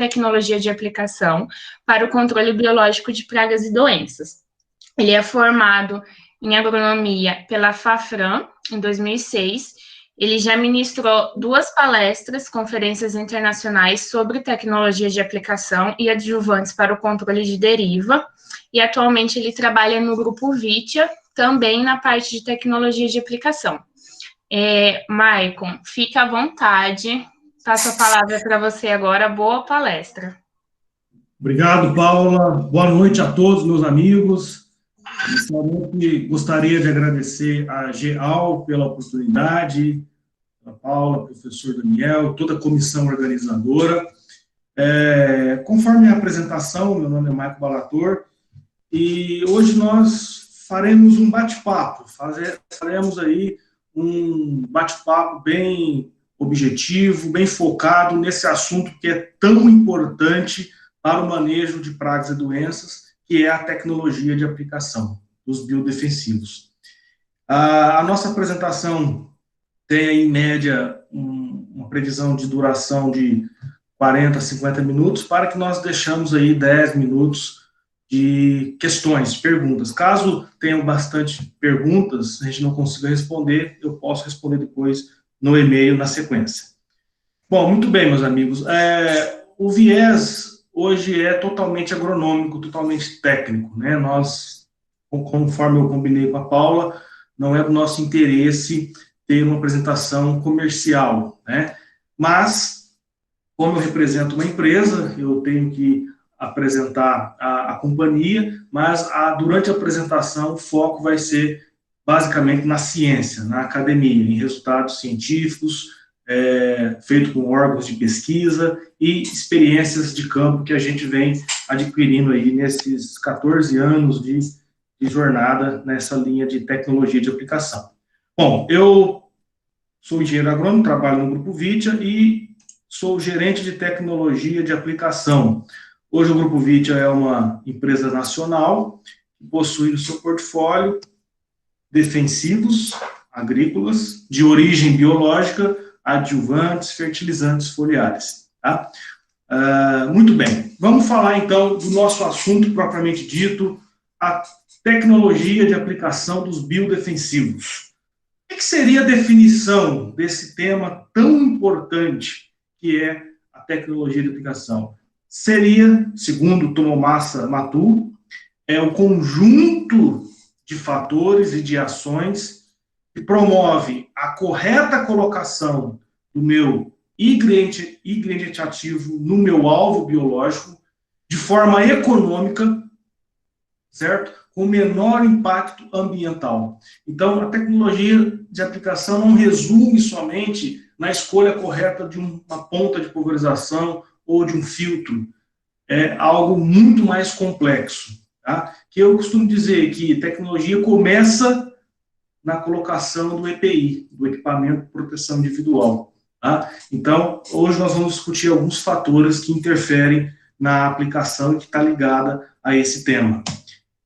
tecnologia de aplicação para o controle biológico de pragas e doenças. Ele é formado em agronomia pela Fafran, em 2006. Ele já ministrou 2 palestras, conferências internacionais sobre tecnologia de aplicação e adjuvantes para o controle de deriva, e atualmente ele trabalha no Grupo Vitia, também na parte de tecnologia de aplicação. Maicon, fica à vontade, passo a palavra para você agora, boa palestra. Obrigado, Paula. Boa noite a todos, meus amigos. Inicialmente, gostaria de agradecer a GEAL pela oportunidade, a Paula, professor Daniel, toda a comissão organizadora. Conforme a apresentação, meu nome é Maicon Balator, e hoje nós faremos um bate-papo, faremos aí um bate-papo bem objetivo, bem focado nesse assunto que é tão importante para o manejo de pragas e doenças, que é a tecnologia de aplicação dos biodefensivos. A nossa apresentação tem, em média, uma previsão de duração de 40 a 50 minutos, para que nós deixamos aí 10 minutos de questões, perguntas. Caso tenham bastante perguntas, a gente não consiga responder, eu posso responder depois no e-mail, na sequência. Bom, muito bem, meus amigos. O viés hoje é totalmente agronômico, totalmente técnico, né? Nós, conforme eu combinei com a Paula, não é do nosso interesse ter uma apresentação comercial, né? Mas, como eu represento uma empresa, eu tenho que apresentar a companhia, mas durante a apresentação o foco vai ser basicamente na ciência, na academia, em resultados científicos, feito com órgãos de pesquisa e experiências de campo que a gente vem adquirindo aí nesses 14 anos de jornada nessa linha de tecnologia de aplicação. Bom, eu sou engenheiro agrônomo, trabalho no Grupo Vitia e sou gerente de tecnologia de aplicação. Hoje o Grupo Vitia é uma empresa nacional que possui no seu portfólio defensivos agrícolas de origem biológica, adjuvantes, fertilizantes foliares. Tá? Muito bem, vamos falar então do nosso assunto propriamente dito, a tecnologia de aplicação dos biodefensivos. O que seria a definição desse tema tão importante que é a tecnologia de aplicação? Seria, segundo Tomomasa Matu, o conjunto de fatores e de ações que promove a correta colocação do meu ingrediente ativo no meu alvo biológico de forma econômica, certo? Com menor impacto ambiental. Então, a tecnologia de aplicação não resume somente na escolha correta de uma ponta de pulverização ou de um filtro. É algo muito mais complexo, tá? Que eu costumo dizer que tecnologia começa na colocação do EPI, do equipamento de proteção individual. Tá? Então, hoje nós vamos discutir alguns fatores que interferem na aplicação e que está ligada a esse tema.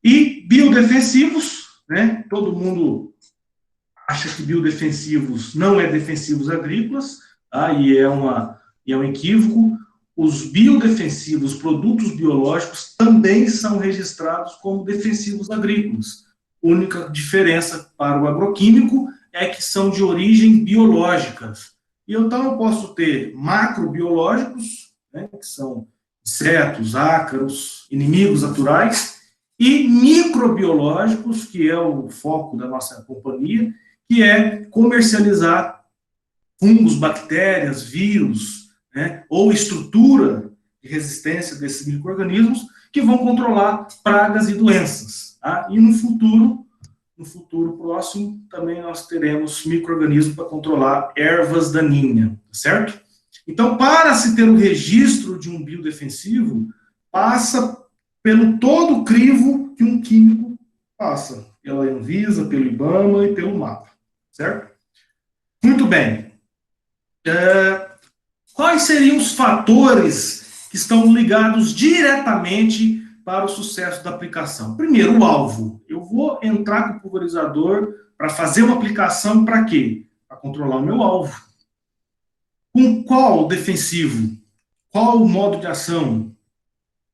E biodefensivos, né? Todo mundo acha que biodefensivos não é defensivos agrícolas, tá? E é um equívoco. Os biodefensivos, produtos biológicos, também são registrados como defensivos agrícolas. A única diferença para o agroquímico é que são de origem biológicas. E então eu posso ter macrobiológicos, né, que são insetos, ácaros, inimigos naturais, e microbiológicos, que é o foco da nossa companhia, que é comercializar fungos, bactérias, vírus, né, ou estrutura de resistência desses micro-organismos que vão controlar pragas e doenças. Tá? E no futuro próximo, também nós teremos micro-organismos para controlar ervas daninhas, certo? Então, para se ter o registro de um biodefensivo, passa pelo todo o crivo que um químico passa, pela Anvisa, pelo IBAMA e pelo MAPA, certo? Muito bem. Quais seriam os fatores que estão ligados diretamente para o sucesso da aplicação? Primeiro, o alvo. Eu vou entrar com o pulverizador para fazer uma aplicação para quê? Para controlar o meu alvo. Com qual defensivo? qual o modo de ação,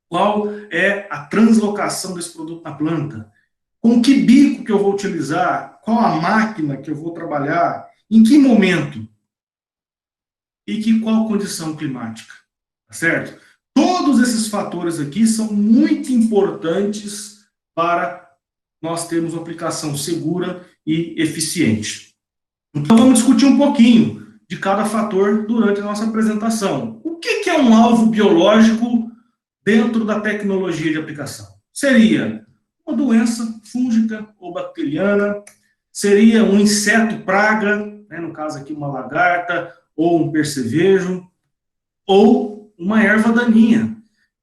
qual é a translocação desse produto na planta, com que bico que eu vou utilizar, qual a máquina que eu vou trabalhar, em que momento e qual condição climática, tá certo? Todos esses fatores aqui são muito importantes para nós termos uma aplicação segura e eficiente. Então vamos discutir um pouquinho de cada fator durante a nossa apresentação. O que é um alvo biológico dentro da tecnologia de aplicação? Seria uma doença fúngica ou bacteriana, seria um inseto praga, né, no caso aqui uma lagarta, ou um percevejo, ou uma erva daninha.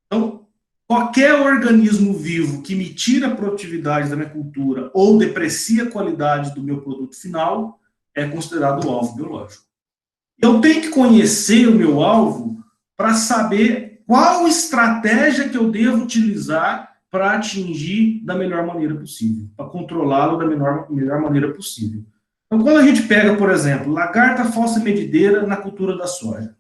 Então, qualquer organismo vivo que me tira a produtividade da minha cultura ou deprecia a qualidade do meu produto final é considerado alvo biológico. Eu tenho que conhecer o meu alvo para saber qual estratégia que eu devo utilizar para atingir da melhor maneira possível, para controlá-lo da melhor maneira possível. Então, quando a gente pega, por exemplo, lagarta falsa medideira na cultura da soja,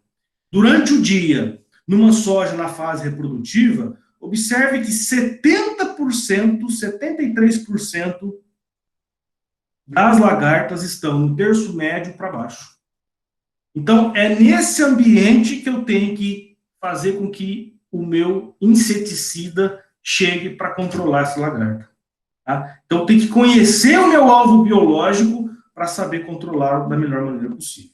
durante o dia, numa soja na fase reprodutiva, observe que 70%, 73% das lagartas estão no terço médio para baixo. Então, é nesse ambiente que eu tenho que fazer com que o meu inseticida chegue para controlar essa lagarta. Tá? Então, eu tenho que conhecer o meu alvo biológico para saber controlá-lo da melhor maneira possível.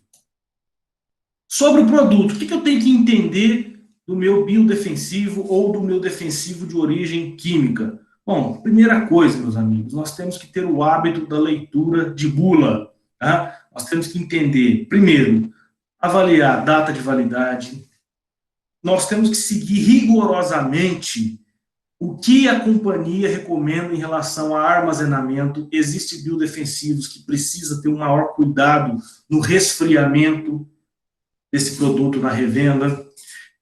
Sobre o produto, o que eu tenho que entender do meu biodefensivo ou do meu defensivo de origem química? Bom, primeira coisa, meus amigos, nós temos que ter o hábito da leitura de bula. Tá? Nós temos que entender, primeiro, avaliar a data de validade. Nós temos que seguir rigorosamente o que a companhia recomenda em relação a armazenamento. Existem biodefensivos que precisam ter um maior cuidado no resfriamento desse produto na revenda.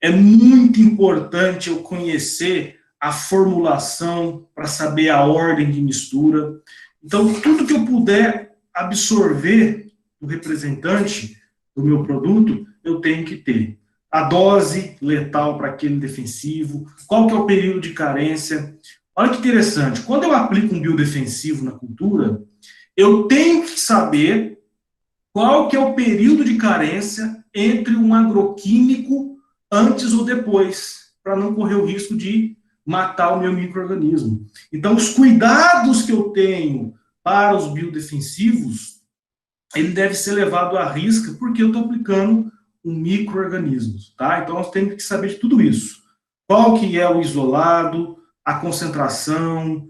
É muito importante eu conhecer a formulação para saber a ordem de mistura. Então, tudo que eu puder absorver do representante do meu produto, eu tenho que ter. A dose letal para aquele defensivo, qual que é o período de carência. Olha que interessante, quando eu aplico um biodefensivo na cultura, eu tenho que saber qual que é o período de carência entre um agroquímico antes ou depois, para não correr o risco de matar o meu micro-organismo. Então, os cuidados que eu tenho para os biodefensivos, ele deve ser levado à risca, porque eu estou aplicando um micro-organismo, tá? Então, nós temos que saber de tudo isso. Qual que é o isolado, a concentração,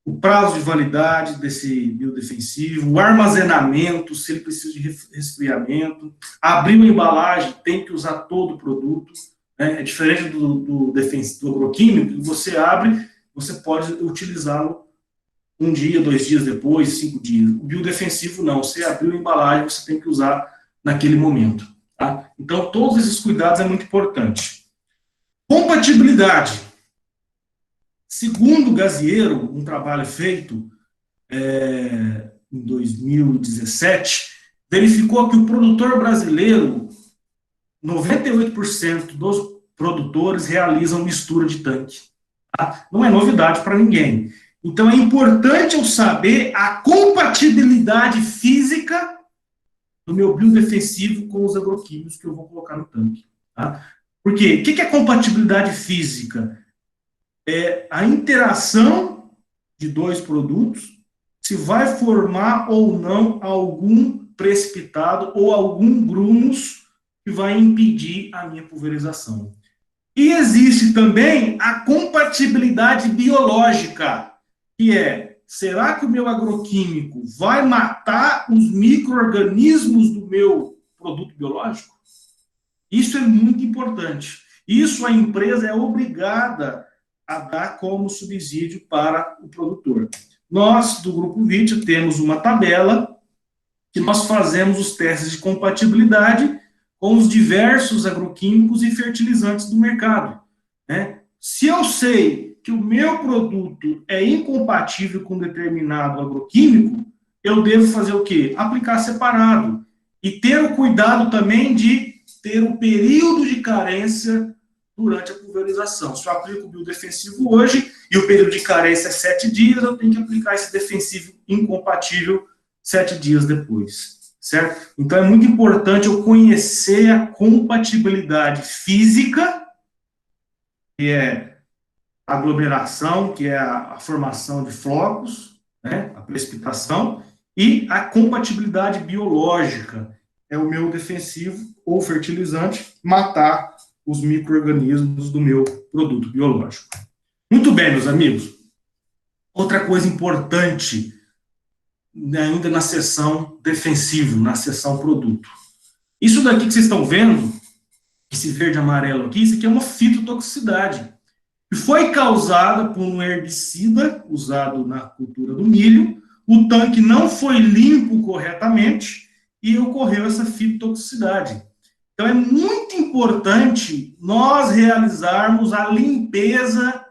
o prazo de validade desse biodefensivo, o armazenamento, se ele precisa de resfriamento, abrir uma embalagem, tem que usar todo o produto, né? É diferente do agroquímico, que você abre, você pode utilizá-lo um dia, 2 dias depois, 5 dias. O biodefensivo não, você abriu a embalagem, você tem que usar naquele momento. Tá? Então, todos esses cuidados é muito importante. Compatibilidade. Segundo o Gaziero, um trabalho feito em 2017, verificou que o produtor brasileiro, 98% dos produtores realizam mistura de tanque. Tá? Não é novidade para ninguém. Então, é importante eu saber a compatibilidade física do meu biodefensivo com os agroquímicos que eu vou colocar no tanque. Tá? Por quê? O que é compatibilidade física? É a interação de 2 produtos, se vai formar ou não algum precipitado ou algum grumos que vai impedir a minha pulverização. E existe também a compatibilidade biológica, que é, será que o meu agroquímico vai matar os micro-organismos do meu produto biológico? Isso é muito importante. Isso a empresa é obrigada a dar como subsídio para o produtor. Nós, do Grupo Vittia, temos uma tabela que nós fazemos os testes de compatibilidade com os diversos agroquímicos e fertilizantes do mercado. Né? Se eu sei que o meu produto é incompatível com determinado agroquímico, eu devo fazer o quê? Aplicar separado. E ter o cuidado também de ter um período de carência durante a pulverização. Se eu aplico o biodefensivo hoje e o período de carência é 7 dias, eu tenho que aplicar esse defensivo incompatível 7 dias depois, certo? Então, é muito importante eu conhecer a compatibilidade física, que é a aglomeração, que é a formação de flocos, né, a precipitação, e a compatibilidade biológica, é o meu defensivo ou fertilizante matar os micro-organismos do meu produto biológico. Muito bem, meus amigos. Outra coisa importante, ainda na seção defensivo, na seção produto. Isso daqui que vocês estão vendo, esse verde e amarelo aqui, isso aqui é uma fitotoxicidade. E foi causada por um herbicida usado na cultura do milho, o tanque não foi limpo corretamente e ocorreu essa fitotoxicidade. Então, é muito importante nós realizarmos a limpeza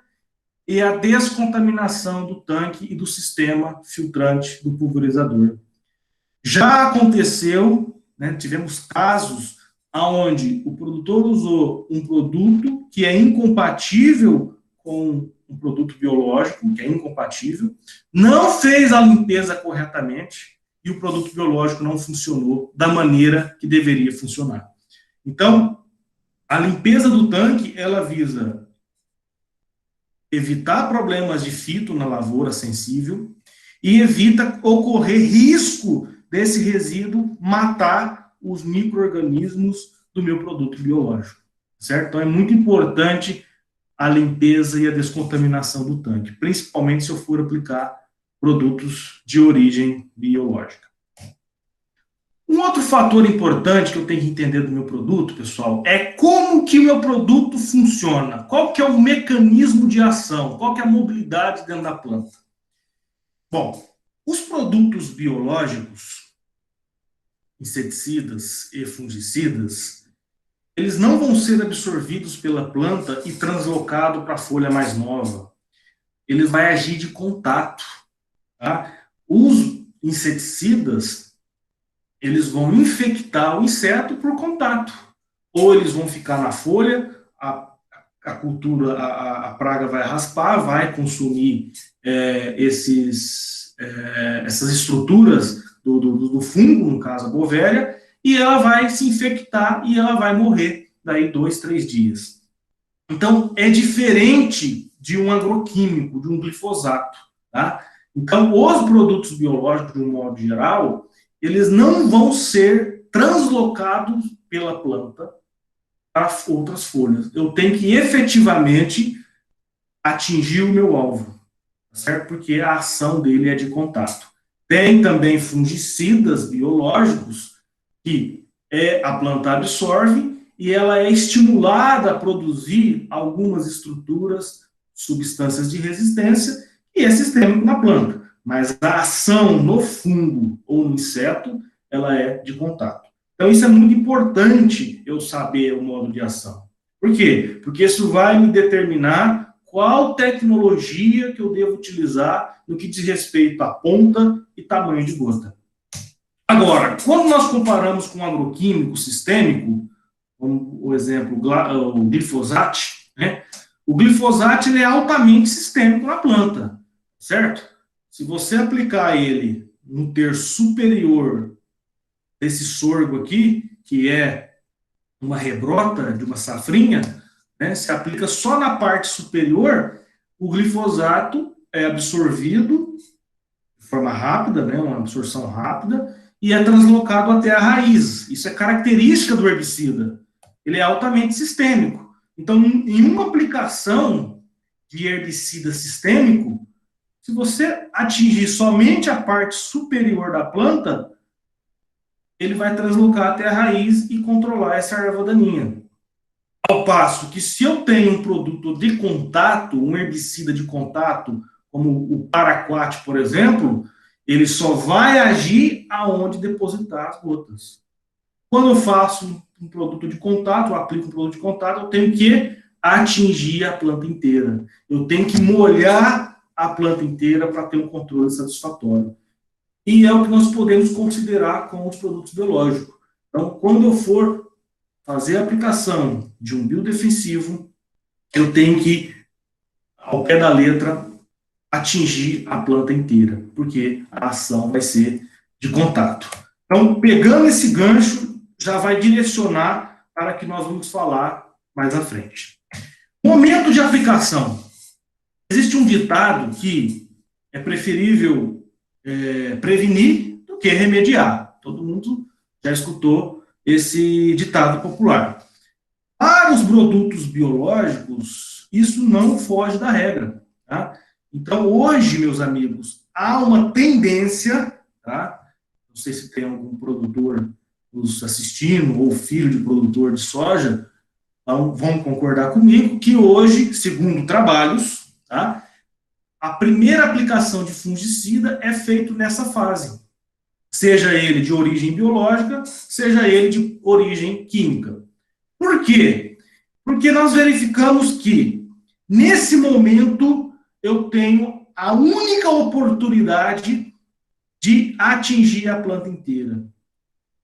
e a descontaminação do tanque e do sistema filtrante do pulverizador. Já aconteceu, né, tivemos casos onde o produtor usou um produto que é incompatível com um produto biológico, que é incompatível, não fez a limpeza corretamente e o produto biológico não funcionou da maneira que deveria funcionar. Então, a limpeza do tanque, ela visa evitar problemas de fito na lavoura sensível e evita ocorrer risco desse resíduo matar os micro-organismos do meu produto biológico, certo? Então, é muito importante a limpeza e a descontaminação do tanque, principalmente se eu for aplicar produtos de origem biológica. Um outro fator importante que eu tenho que entender do meu produto, pessoal, é como que o meu produto funciona, qual que é o mecanismo de ação, qual que é a mobilidade dentro da planta. Bom, os produtos biológicos, inseticidas e fungicidas, eles não vão ser absorvidos pela planta e translocados para a folha mais nova. Eles vão agir de contato. Tá? Os inseticidas, eles vão infectar o inseto por contato. Ou eles vão ficar na folha, a cultura, a praga vai raspar, vai consumir essas estruturas do fungo, no caso a bovéria, e ela vai se infectar e ela vai morrer daí 2, 3 dias. Então, é diferente de um agroquímico, de um glifosato, tá? Então, os produtos biológicos, de um modo geral, eles não vão ser translocados pela planta para outras folhas. Eu tenho que efetivamente atingir o meu alvo, certo? Porque a ação dele é de contato. Tem também fungicidas biológicos que a planta absorve e ela é estimulada a produzir algumas estruturas, substâncias de resistência, e é sistêmico na planta. Mas a ação no fungo ou no inseto, ela é de contato. Então, isso é muito importante eu saber o modo de ação. Por quê? Porque isso vai me determinar qual tecnologia que eu devo utilizar no que diz respeito à ponta e tamanho de gota. Agora, quando nós comparamos com um agroquímico sistêmico, como o exemplo, o glifosato, né? O glifosato ele é altamente sistêmico na planta, certo? Se você aplicar ele no terço superior desse sorgo aqui, que é uma rebrota de uma safrinha, né, se aplica só na parte superior, o glifosato é absorvido de forma rápida, né, uma absorção rápida, e é translocado até a raiz. Isso é característica do herbicida. Ele é altamente sistêmico. Então, em uma aplicação de herbicida sistêmico, se você atingir somente a parte superior da planta, ele vai translocar até a raiz e controlar essa erva daninha. Ao passo que, se eu tenho um produto de contato, um herbicida de contato, como o paraquat, por exemplo, ele só vai agir aonde depositar as gotas. Quando eu faço um produto de contato, eu aplico um produto de contato, eu tenho que atingir a planta inteira. Eu tenho que molhar a planta inteira para ter um controle satisfatório. E é o que nós podemos considerar com os produtos biológicos. Então, quando eu for fazer a aplicação de um biodefensivo, eu tenho que, ao pé da letra, atingir a planta inteira, porque a ação vai ser de contato. Então, pegando esse gancho, já vai direcionar para que nós vamos falar mais à frente. Momento de aplicação. Existe um ditado que é preferível prevenir do que remediar. Todo mundo já escutou esse ditado popular. Para os produtos biológicos, isso não foge da regra, tá? Então, hoje, meus amigos, há uma tendência, tá? Não sei se tem algum produtor nos assistindo, ou filho de produtor de soja, então, vão concordar comigo que hoje, segundo trabalhos, tá? A primeira aplicação de fungicida é feito nessa fase, seja ele de origem biológica, seja ele de origem química. Por quê? Porque nós verificamos que, nesse momento, eu tenho a única oportunidade de atingir a planta inteira.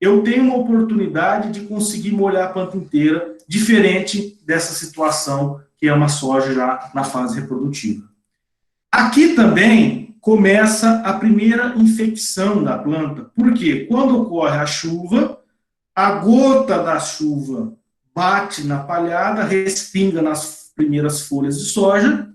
Eu tenho uma oportunidade de conseguir molhar a planta inteira, diferente dessa situação que é uma soja já na fase reprodutiva. Aqui também começa a primeira infecção da planta. Por quê? Quando ocorre a chuva, a gota da chuva bate na palhada, respinga nas primeiras folhas de soja,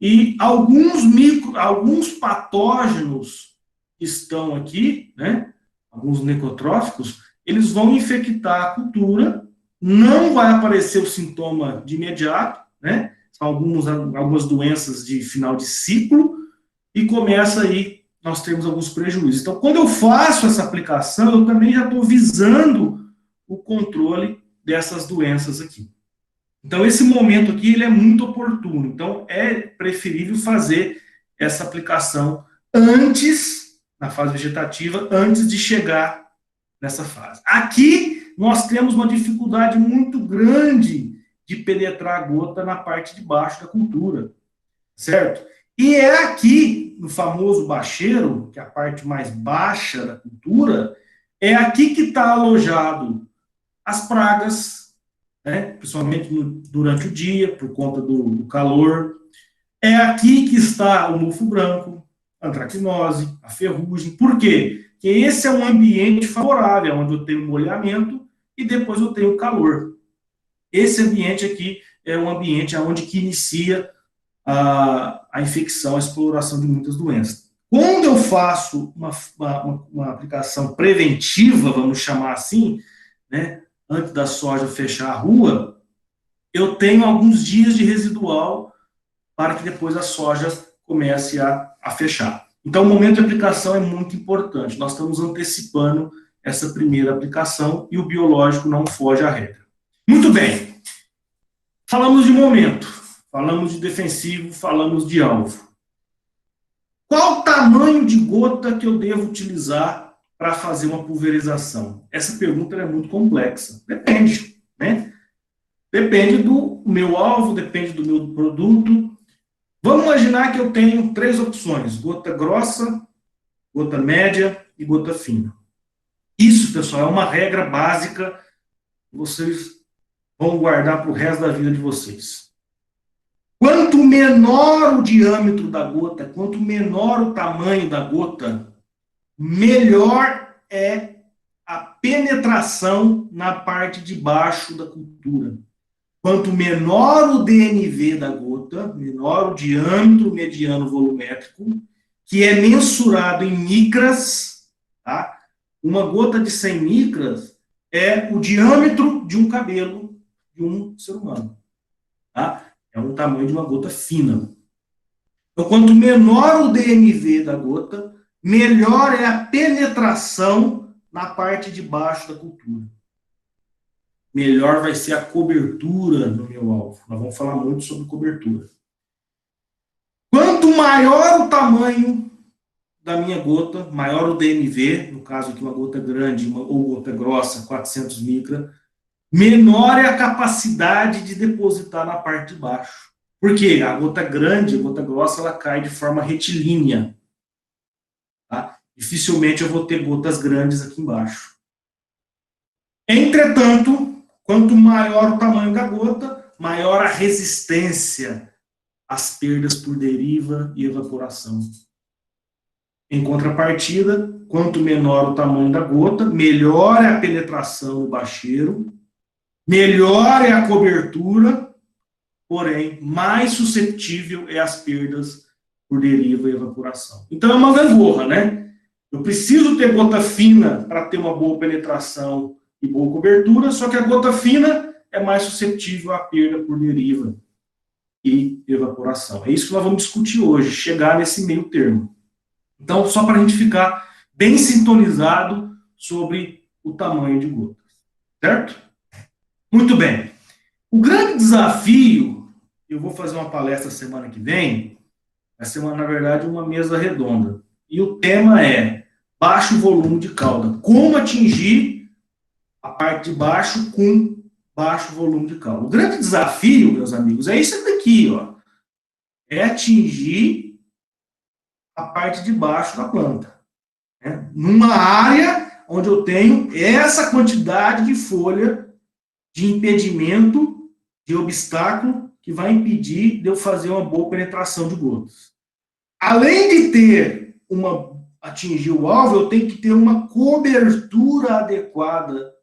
e alguns patógenos que estão aqui, né, alguns necrotróficos, eles vão infectar a cultura, não vai aparecer o sintoma de imediato, né, são algumas doenças de final de ciclo, e começa aí, nós temos alguns prejuízos. Então, quando eu faço essa aplicação, eu também já estou visando o controle dessas doenças aqui. Então, esse momento aqui, ele é muito oportuno. Então, é preferível fazer essa aplicação antes, na fase vegetativa, antes de chegar nessa fase. Aqui, nós temos uma dificuldade muito grande de penetrar a gota na parte de baixo da cultura, certo? E é aqui, no famoso bacheiro, que é a parte mais baixa da cultura, é aqui que está alojado as pragas, né, principalmente durante o dia, por conta do calor. É aqui que está o mofo branco, a antracnose, a ferrugem. Por quê? Porque esse é um ambiente favorável, onde eu tenho molhamento e depois eu tenho calor. Esse ambiente aqui é um ambiente onde que inicia a infecção, a exploração de muitas doenças. Quando eu faço uma aplicação preventiva, vamos chamar assim, né, antes da soja fechar a rua, eu tenho alguns dias de residual para que depois a soja comece a fechar. Então, o momento de aplicação é muito importante. Nós estamos antecipando essa primeira aplicação e o biológico não foge à regra. Muito bem. Falamos de momento, falamos de defensivo, falamos de alvo. Qual o tamanho de gota que eu devo utilizar para fazer uma pulverização? Essa pergunta é muito complexa. Depende, né? Depende do meu alvo, depende do meu produto. Vamos imaginar que eu tenho 3 opções: gota grossa, gota média e gota fina. Isso, pessoal, é uma regra básica que vocês vão guardar para o resto da vida de vocês. Quanto menor o diâmetro da gota, quanto menor o tamanho da gota, melhor é a penetração na parte de baixo da cultura. Quanto menor o DNV da gota, menor o diâmetro mediano volumétrico, que é mensurado em micras, tá? Uma gota de 100 micras é o diâmetro de um cabelo de um ser humano, tá? É um tamanho de uma gota fina. Então, quanto menor o DNV da gota, melhor é a penetração na parte de baixo da cultura. Melhor vai ser a cobertura no meu alvo. Nós vamos falar muito sobre cobertura. Quanto maior o tamanho da minha gota, maior o DNV, no caso aqui uma gota grande ou gota grossa, 400 micra, menor é a capacidade de depositar na parte de baixo. Por quê? A gota grande, a gota grossa, ela cai de forma retilínea. Tá? Dificilmente eu vou ter gotas grandes aqui embaixo. Entretanto, quanto maior o tamanho da gota, maior a resistência às perdas por deriva e evaporação. Em contrapartida, quanto menor o tamanho da gota, melhor é a penetração no bacheiro, melhor é a cobertura, porém, mais suscetível é às perdas por deriva e evaporação. Então, é uma gangorra, né? Eu preciso ter gota fina para ter uma boa penetração e boa cobertura, só que a gota fina é mais suscetível à perda por deriva e evaporação. É isso que nós vamos discutir hoje, chegar nesse meio termo. Então, só para a gente ficar bem sintonizado sobre o tamanho de gotas. Certo? Muito bem. O grande desafio, eu vou fazer uma palestra semana que vem, vai ser, na verdade, uma mesa redonda. E o tema é baixo volume de cauda. Como atingir a parte de baixo com baixo volume de cauda. O grande desafio, meus amigos, é isso daqui, ó. É atingir a parte de baixo da planta. Né? Numa área onde eu tenho essa quantidade de folha de impedimento, de obstáculo, que vai impedir de eu fazer uma boa penetração de gotas. Além de ter atingir o alvo, eu tenho que ter uma cobertura adequada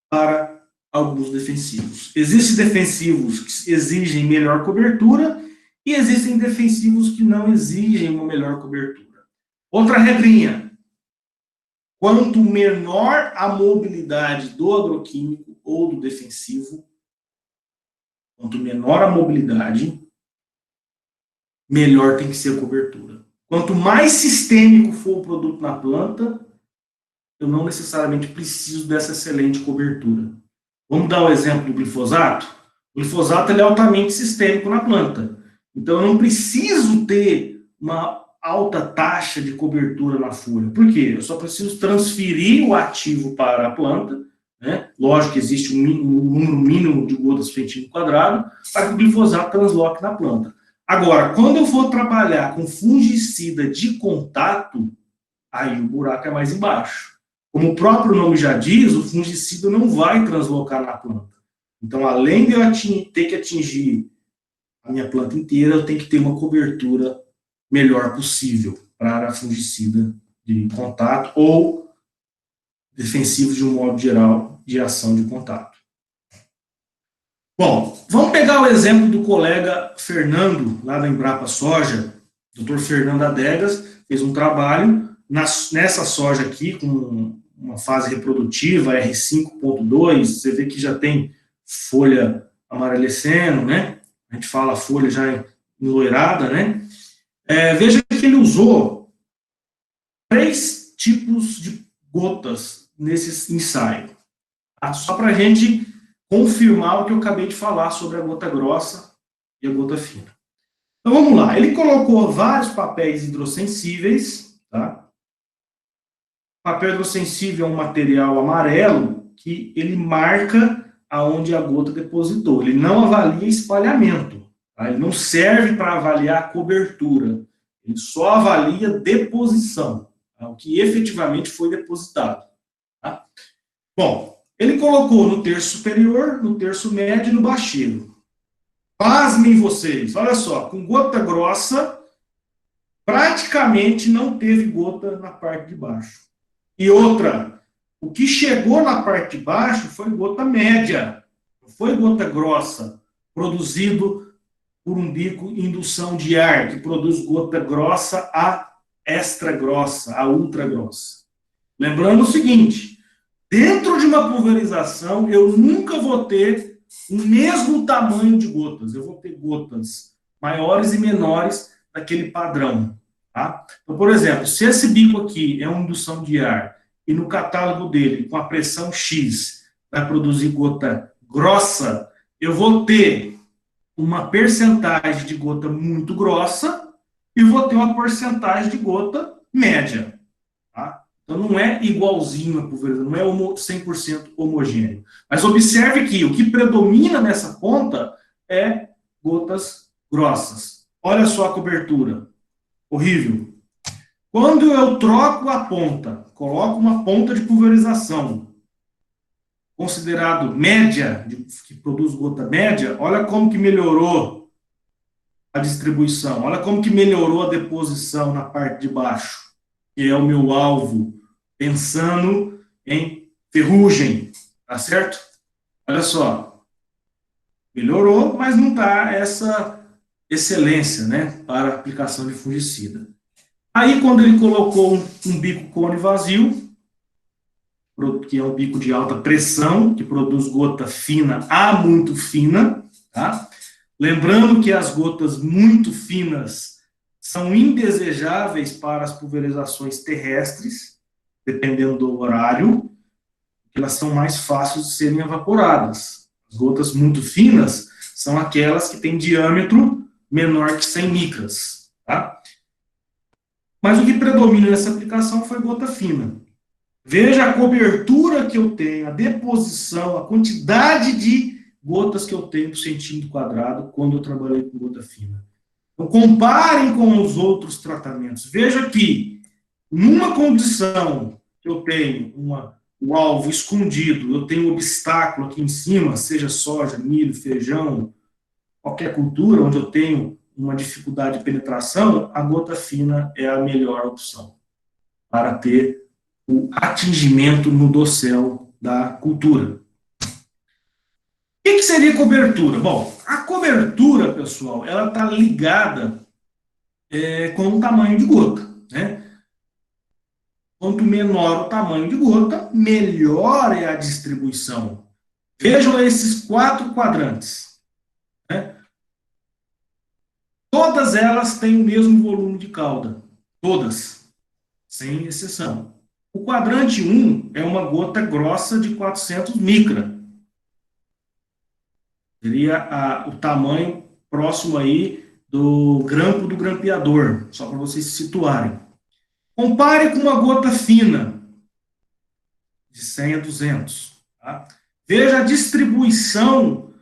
para alguns defensivos. Existem defensivos que exigem melhor cobertura e existem defensivos que não exigem uma melhor cobertura. Outra regrinha: quanto menor a mobilidade do agroquímico ou do defensivo, quanto menor a mobilidade, melhor tem que ser a cobertura. Quanto mais sistêmico for o produto na planta, eu não necessariamente preciso dessa excelente cobertura. Vamos dar o exemplo do glifosato? O glifosato ele é altamente sistêmico na planta. Então, eu não preciso ter uma alta taxa de cobertura na folha. Por quê? Eu só preciso transferir o ativo para a planta, né? Lógico que existe um número mínimo de gotas por centímetro quadrado para que o glifosato transloque na planta. Agora, quando eu for trabalhar com fungicida de contato, aí o buraco é mais embaixo. Como o próprio nome já diz, o fungicida não vai translocar na planta. Então, além de eu ter que atingir a minha planta inteira, eu tenho que ter uma cobertura melhor possível para a fungicida de contato ou defensivos de um modo geral de ação de contato. Bom, vamos pegar o exemplo do colega Fernando, lá da Embrapa Soja. O Dr. Fernando Adegas fez um trabalho nessa soja aqui, com uma fase reprodutiva, R5.2, você vê que já tem folha amarelecendo, né? A gente fala folha já enloirada, né? Veja que ele usou 3 tipos de gotas nesse ensaio. Tá? Só para a gente confirmar o que eu acabei de falar sobre a gota grossa e a gota fina. Então vamos lá. Ele colocou vários papéis hidrossensíveis, tá? Papel hidrossensível é um material amarelo que ele marca aonde a gota depositou. Ele não avalia espalhamento. Tá? Ele não serve para avaliar cobertura. Ele só avalia deposição, tá? O que efetivamente foi depositado. Tá? Bom, ele colocou no terço superior, no terço médio e no bacheiro. Pasmem vocês, olha só, com gota grossa, praticamente não teve gota na parte de baixo. E outra, o que chegou na parte de baixo foi gota média, não foi gota grossa, produzido por um bico indução de ar, que produz gota grossa a extra grossa, a ultra grossa. Lembrando o seguinte, dentro de uma pulverização, eu nunca vou ter o mesmo tamanho de gotas. Eu vou ter gotas maiores e menores daquele padrão. Tá? Então, por exemplo, se esse bico aqui é uma indução de ar e no catálogo dele, com a pressão X, vai produzir gota grossa, eu vou ter uma percentagem de gota muito grossa e vou ter uma porcentagem de gota média. Tá? Então, não é igualzinho a pulverização, não é 100% homogêneo. Mas observe que o que predomina nessa ponta é gotas grossas. Olha só a cobertura. Horrível. Quando eu troco a ponta, coloco uma ponta de pulverização, considerado média, que produz gota média, olha como que melhorou a distribuição, olha como que melhorou a deposição na parte de baixo, que é o meu alvo, pensando em ferrugem, tá certo? Olha só, melhorou, mas não está essa excelência, né, para aplicação de fungicida. Aí, quando ele colocou um bico cone vazio, que é um bico de alta pressão, que produz gota fina a muito fina, tá? Lembrando que as gotas muito finas são indesejáveis para as pulverizações terrestres, dependendo do horário, porque elas são mais fáceis de serem evaporadas. As gotas muito finas são aquelas que têm diâmetro menor que 100 micras, tá? Mas o que predomina nessa aplicação foi gota fina. Veja a cobertura que eu tenho, a deposição, a quantidade de gotas que eu tenho por centímetro quadrado quando eu trabalhei com gota fina. Então, comparem com os outros tratamentos. Veja que, numa condição que eu tenho o alvo escondido, eu tenho um obstáculo aqui em cima, seja soja, milho, feijão, qualquer cultura onde eu tenho uma dificuldade de penetração, a gota fina é a melhor opção para ter o atingimento no dossel da cultura. O que seria cobertura? Bom, a cobertura, pessoal, ela está ligada com o tamanho de gota, né? Quanto menor o tamanho de gota, melhor é a distribuição. Vejam esses 4 quadrantes, né? Todas elas têm o mesmo volume de cauda, todas, sem exceção. O quadrante 1 é uma gota grossa de 400 micra. Seria o tamanho próximo aí do grampo do grampeador, só para vocês se situarem. Compare com uma gota fina, de 100 a 200. Tá? Veja a distribuição,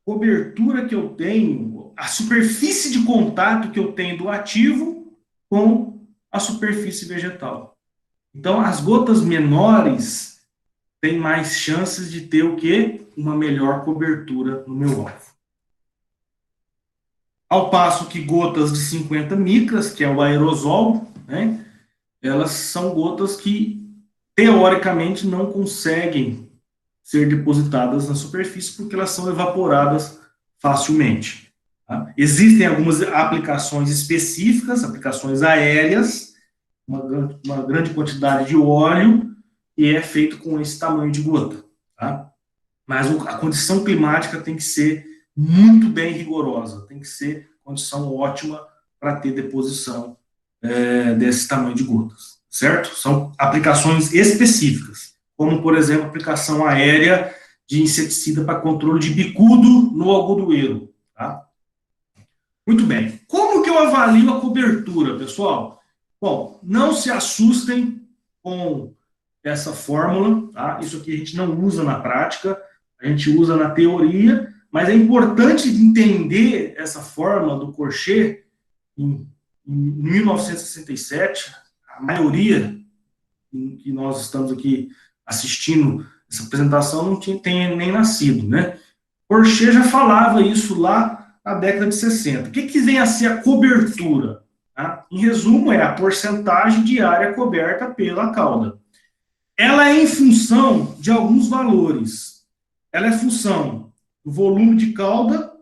cobertura que eu tenho, a superfície de contato que eu tenho do ativo com a superfície vegetal. Então, as gotas menores têm mais chances de ter o quê? Uma melhor cobertura no meu alvo. Ao passo que gotas de 50 micras, que é o aerosol, né, elas são gotas que, teoricamente, não conseguem ser depositadas na superfície porque elas são evaporadas facilmente. Tá? Existem algumas aplicações específicas, aplicações aéreas, uma grande quantidade de óleo, e é feito com esse tamanho de gota. Tá? Mas a condição climática tem que ser muito bem rigorosa, tem que ser condição ótima para ter deposição desse tamanho de gotas, certo? São aplicações específicas, como, por exemplo, aplicação aérea de inseticida para controle de bicudo no algodoeiro. Tá? Muito bem. Como que eu avalio a cobertura, pessoal? Bom, não se assustem com essa fórmula, tá? Isso aqui a gente não usa na prática, a gente usa na teoria, mas é importante entender essa fórmula do Corchet em 1967, a maioria que nós estamos aqui assistindo essa apresentação não tem nem nascido, né? Corchet já falava isso lá na década de 60. O que vem a ser a cobertura? Tá? Em resumo, é a porcentagem de área coberta pela cauda. Ela é em função de alguns valores. Ela é função do volume de cauda,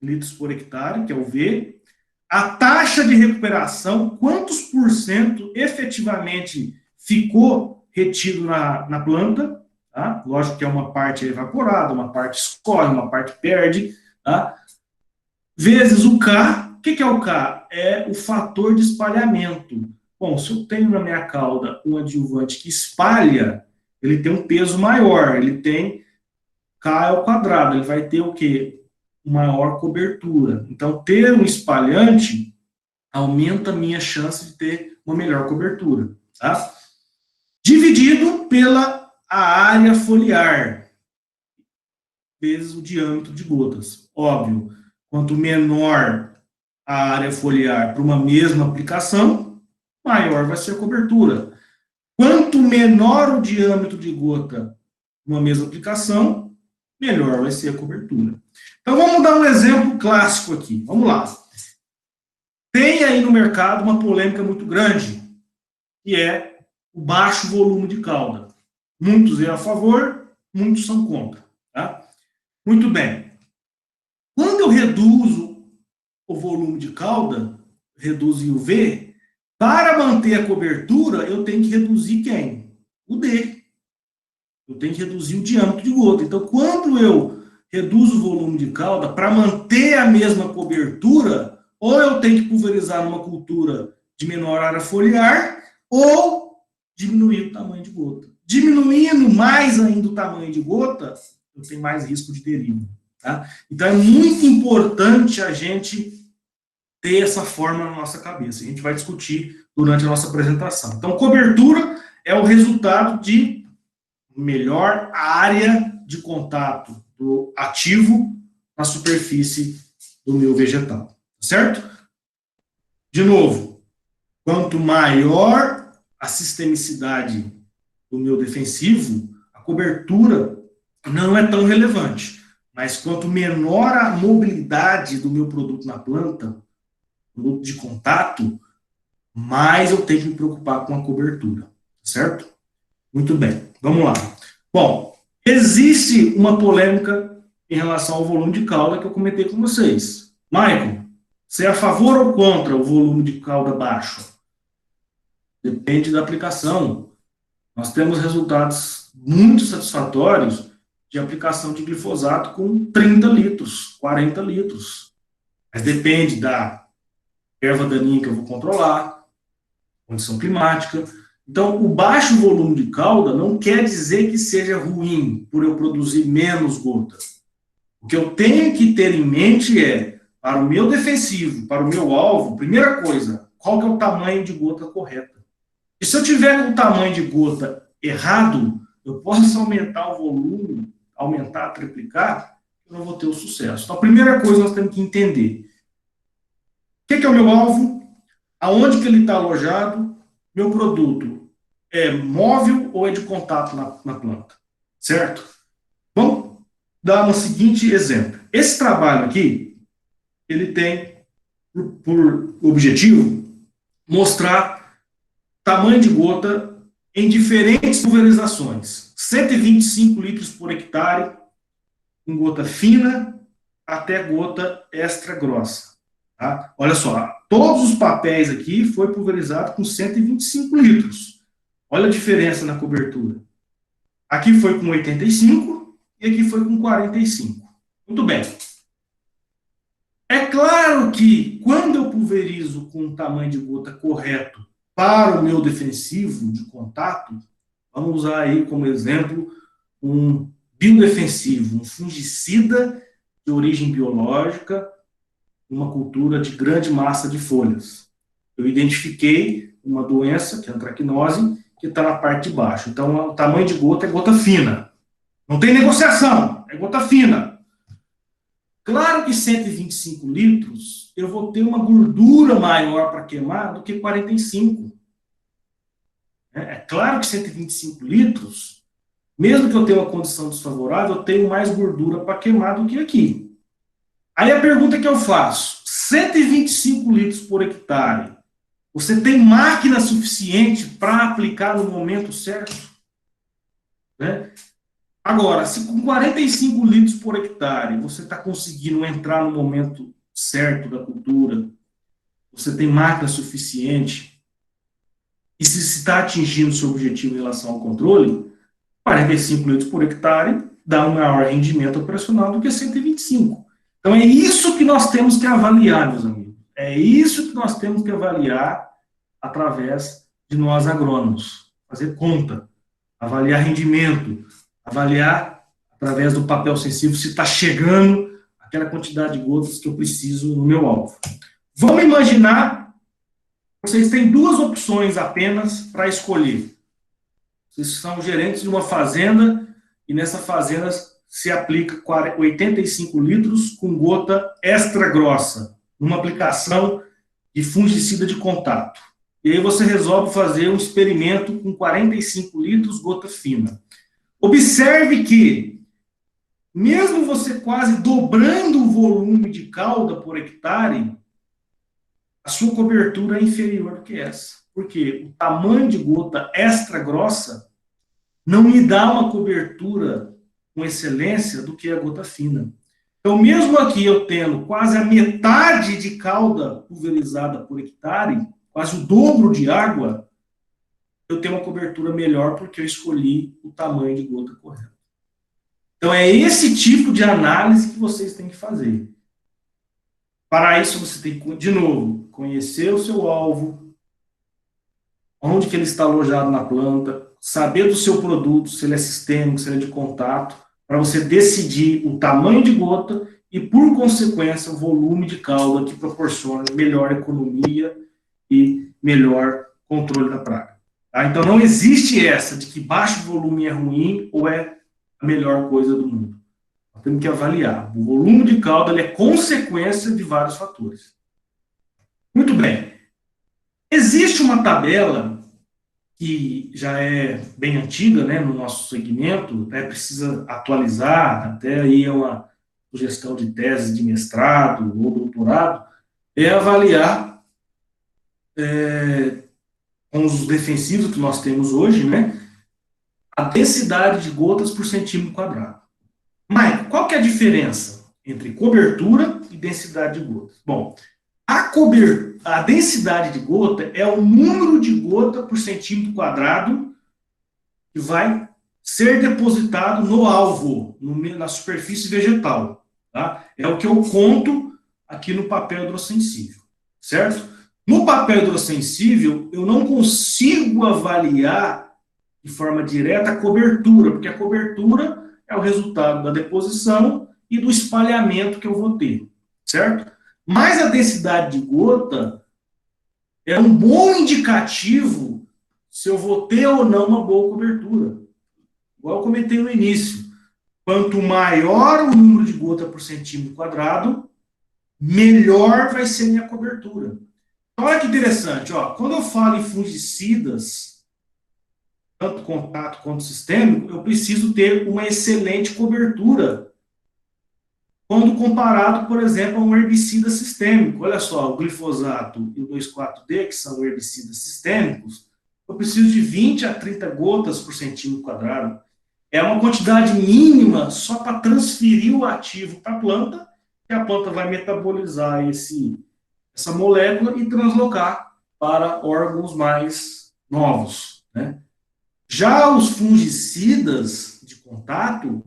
litros por hectare, que é o V, a taxa de recuperação, quantos por cento efetivamente ficou retido na planta, tá? Lógico que é uma parte evaporada, uma parte escorre, uma parte perde, tá? Vezes o K. O que é o K? É o fator de espalhamento. Bom, se eu tenho na minha cauda um adjuvante que espalha, ele tem um peso maior, ele tem K ao quadrado, ele vai ter o quê? Maior cobertura. Então, ter um espalhante aumenta a minha chance de ter uma melhor cobertura. Tá? Dividido pela a área foliar, vezes o diâmetro de gotas. Óbvio, quanto menor a área foliar para uma mesma aplicação, maior vai ser a cobertura. Quanto menor o diâmetro de gota uma mesma aplicação, melhor vai ser a cobertura. Então, vamos dar um exemplo clássico aqui. Vamos lá. Tem aí no mercado uma polêmica muito grande, que é o baixo volume de cauda. Muitos é a favor, muitos são contra. Tá? Muito bem. Quando eu reduzo o volume de cauda, reduzo em UV, para manter a cobertura, eu tenho que reduzir quem? O D. Eu tenho que reduzir o diâmetro de gota. Então, quando eu reduzo o volume de cauda, para manter a mesma cobertura, ou eu tenho que pulverizar numa cultura de menor área foliar, ou diminuir o tamanho de gota. Diminuindo mais ainda o tamanho de gota, eu tenho mais risco de deriva. Tá? Então, é muito importante a gente ter essa forma na nossa cabeça. A gente vai discutir durante a nossa apresentação. Então, cobertura é o resultado de melhor área de contato do ativo na superfície do meu vegetal. Certo? De novo, quanto maior a sistemicidade do meu defensivo, a cobertura não é tão relevante. Mas quanto menor a mobilidade do meu produto na planta, produto de contato, mais eu tenho que me preocupar com a cobertura. Certo? Muito bem. Vamos lá. Bom, existe uma polêmica em relação ao volume de cauda que eu comentei com vocês. Michael, você é a favor ou contra o volume de cauda baixo? Depende da aplicação. Nós temos resultados muito satisfatórios de aplicação de glifosato com 30 litros, 40 litros. Mas depende da erva daninha que eu vou controlar, condição climática. Então, o baixo volume de cauda não quer dizer que seja ruim por eu produzir menos gota. O que eu tenho que ter em mente é, para o meu defensivo, para o meu alvo, primeira coisa, qual que é o tamanho de gota correta? E se eu tiver com o tamanho de gota errado, eu posso aumentar o volume, aumentar, triplicar, eu não vou ter o sucesso. Então, a primeira coisa nós temos que entender. O que é o meu alvo? Aonde que ele está alojado? Meu produto é móvel ou é de contato na planta? Certo? Vamos dar um seguinte exemplo. Esse trabalho aqui, ele tem por objetivo mostrar tamanho de gota em diferentes pulverizações. 125 litros por hectare, com gota fina até gota extra grossa. Tá? Olha só, todos os papéis aqui foi pulverizado com 125 litros. Olha a diferença na cobertura. Aqui foi com 85 e aqui foi com 45. Muito bem. É claro que quando eu pulverizo com o tamanho de gota correto para o meu defensivo de contato, vamos usar aí como exemplo um biodefensivo, um fungicida de origem biológica, uma cultura de grande massa de folhas. Eu identifiquei uma doença, que é a antracnose, que está na parte de baixo. Então, o tamanho de gota é gota fina. Não tem negociação, é gota fina. Claro que 125 litros, eu vou ter uma gordura maior para queimar do que 45. É claro que 125 litros, mesmo que eu tenha uma condição desfavorável, eu tenho mais gordura para queimar do que aqui. Aí a pergunta que eu faço, 125 litros por hectare, você tem máquina suficiente para aplicar no momento certo? Né? Agora, se com 45 litros por hectare você está conseguindo entrar no momento certo da cultura, você tem máquina suficiente, e se está atingindo o seu objetivo em relação ao controle, 45 litros por hectare dá um maior rendimento operacional do que 125. Então, é isso que nós temos que avaliar, meus amigos. É isso que nós temos que avaliar através de nós agrônomos. Fazer conta, avaliar rendimento, avaliar através do papel sensível se está chegando aquela quantidade de gotas que eu preciso no meu alvo. Vamos imaginar, vocês têm duas opções apenas para escolher. Vocês são gerentes de uma fazenda e nessa fazenda se aplica 85 litros com gota extra grossa, numa aplicação de fungicida de contato. E aí você resolve fazer um experimento com 45 litros gota fina. Observe que, mesmo você quase dobrando o volume de calda por hectare, a sua cobertura é inferior do que essa. Porque o tamanho de gota extra grossa não me dá uma cobertura com excelência do que a gota fina. Então, mesmo aqui eu tendo quase a metade de calda pulverizada por hectare, quase o dobro de água, eu tenho uma cobertura melhor porque eu escolhi o tamanho de gota correto. Então, é esse tipo de análise que vocês têm que fazer. Para isso, você tem que, de novo, conhecer o seu alvo, onde que ele está alojado na planta, saber do seu produto, se ele é sistêmico, se ele é de contato, para você decidir o tamanho de gota e, por consequência, o volume de calda que proporciona melhor economia e melhor controle da praga. Tá? Então, não existe essa de que baixo volume é ruim ou é a melhor coisa do mundo. Nós temos que avaliar. O volume de calda ele é consequência de vários fatores. Muito bem. Existe uma tabela que já é bem antiga, né, no nosso segmento, precisa atualizar, até aí é uma sugestão de tese de mestrado ou doutorado, é avaliar com os defensivos que nós temos hoje, né, a densidade de gotas por centímetro quadrado. Mas qual que é a diferença entre cobertura e densidade de gotas? Bom, a densidade de gota é o número de gota por centímetro quadrado que vai ser depositado no alvo, na superfície vegetal. Tá? É o que eu conto aqui no papel hidrossensível, certo? No papel hidrossensível, eu não consigo avaliar de forma direta a cobertura, porque a cobertura é o resultado da deposição e do espalhamento que eu vou ter, certo? Mas a densidade de gota é um bom indicativo se eu vou ter ou não uma boa cobertura. Igual eu comentei no início, quanto maior o número de gota por centímetro quadrado, melhor vai ser minha cobertura. Então, olha que interessante, ó, quando eu falo em fungicidas, tanto contato quanto sistêmico, eu preciso ter uma excelente cobertura quando comparado, por exemplo, a um herbicida sistêmico. Olha só, o glifosato e o 2,4-D, que são herbicidas sistêmicos, eu preciso de 20 a 30 gotas por centímetro quadrado. É uma quantidade mínima só para transferir o ativo para a planta, que a planta vai metabolizar essa molécula e translocar para órgãos mais novos, né? Já os fungicidas de contato,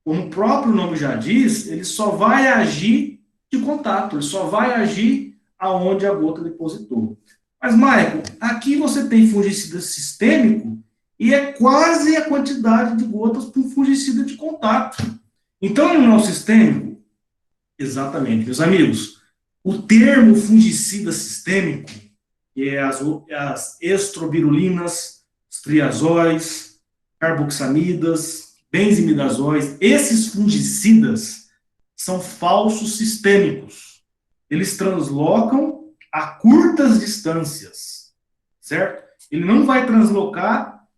como o próprio nome já diz, ele só vai agir de contato, ele só vai agir aonde a gota depositou. Mas, Michael, aqui você tem fungicida sistêmico e é quase a quantidade de gotas para um fungicida de contato. Então, no não sistêmico, exatamente, meus amigos, o termo fungicida sistêmico, que é as estrobirulinas, os triazóis, carboxamidas, benzimidazóis, esses fungicidas são falsos sistêmicos. Eles translocam a curtas distâncias, certo? Ele não vai translocar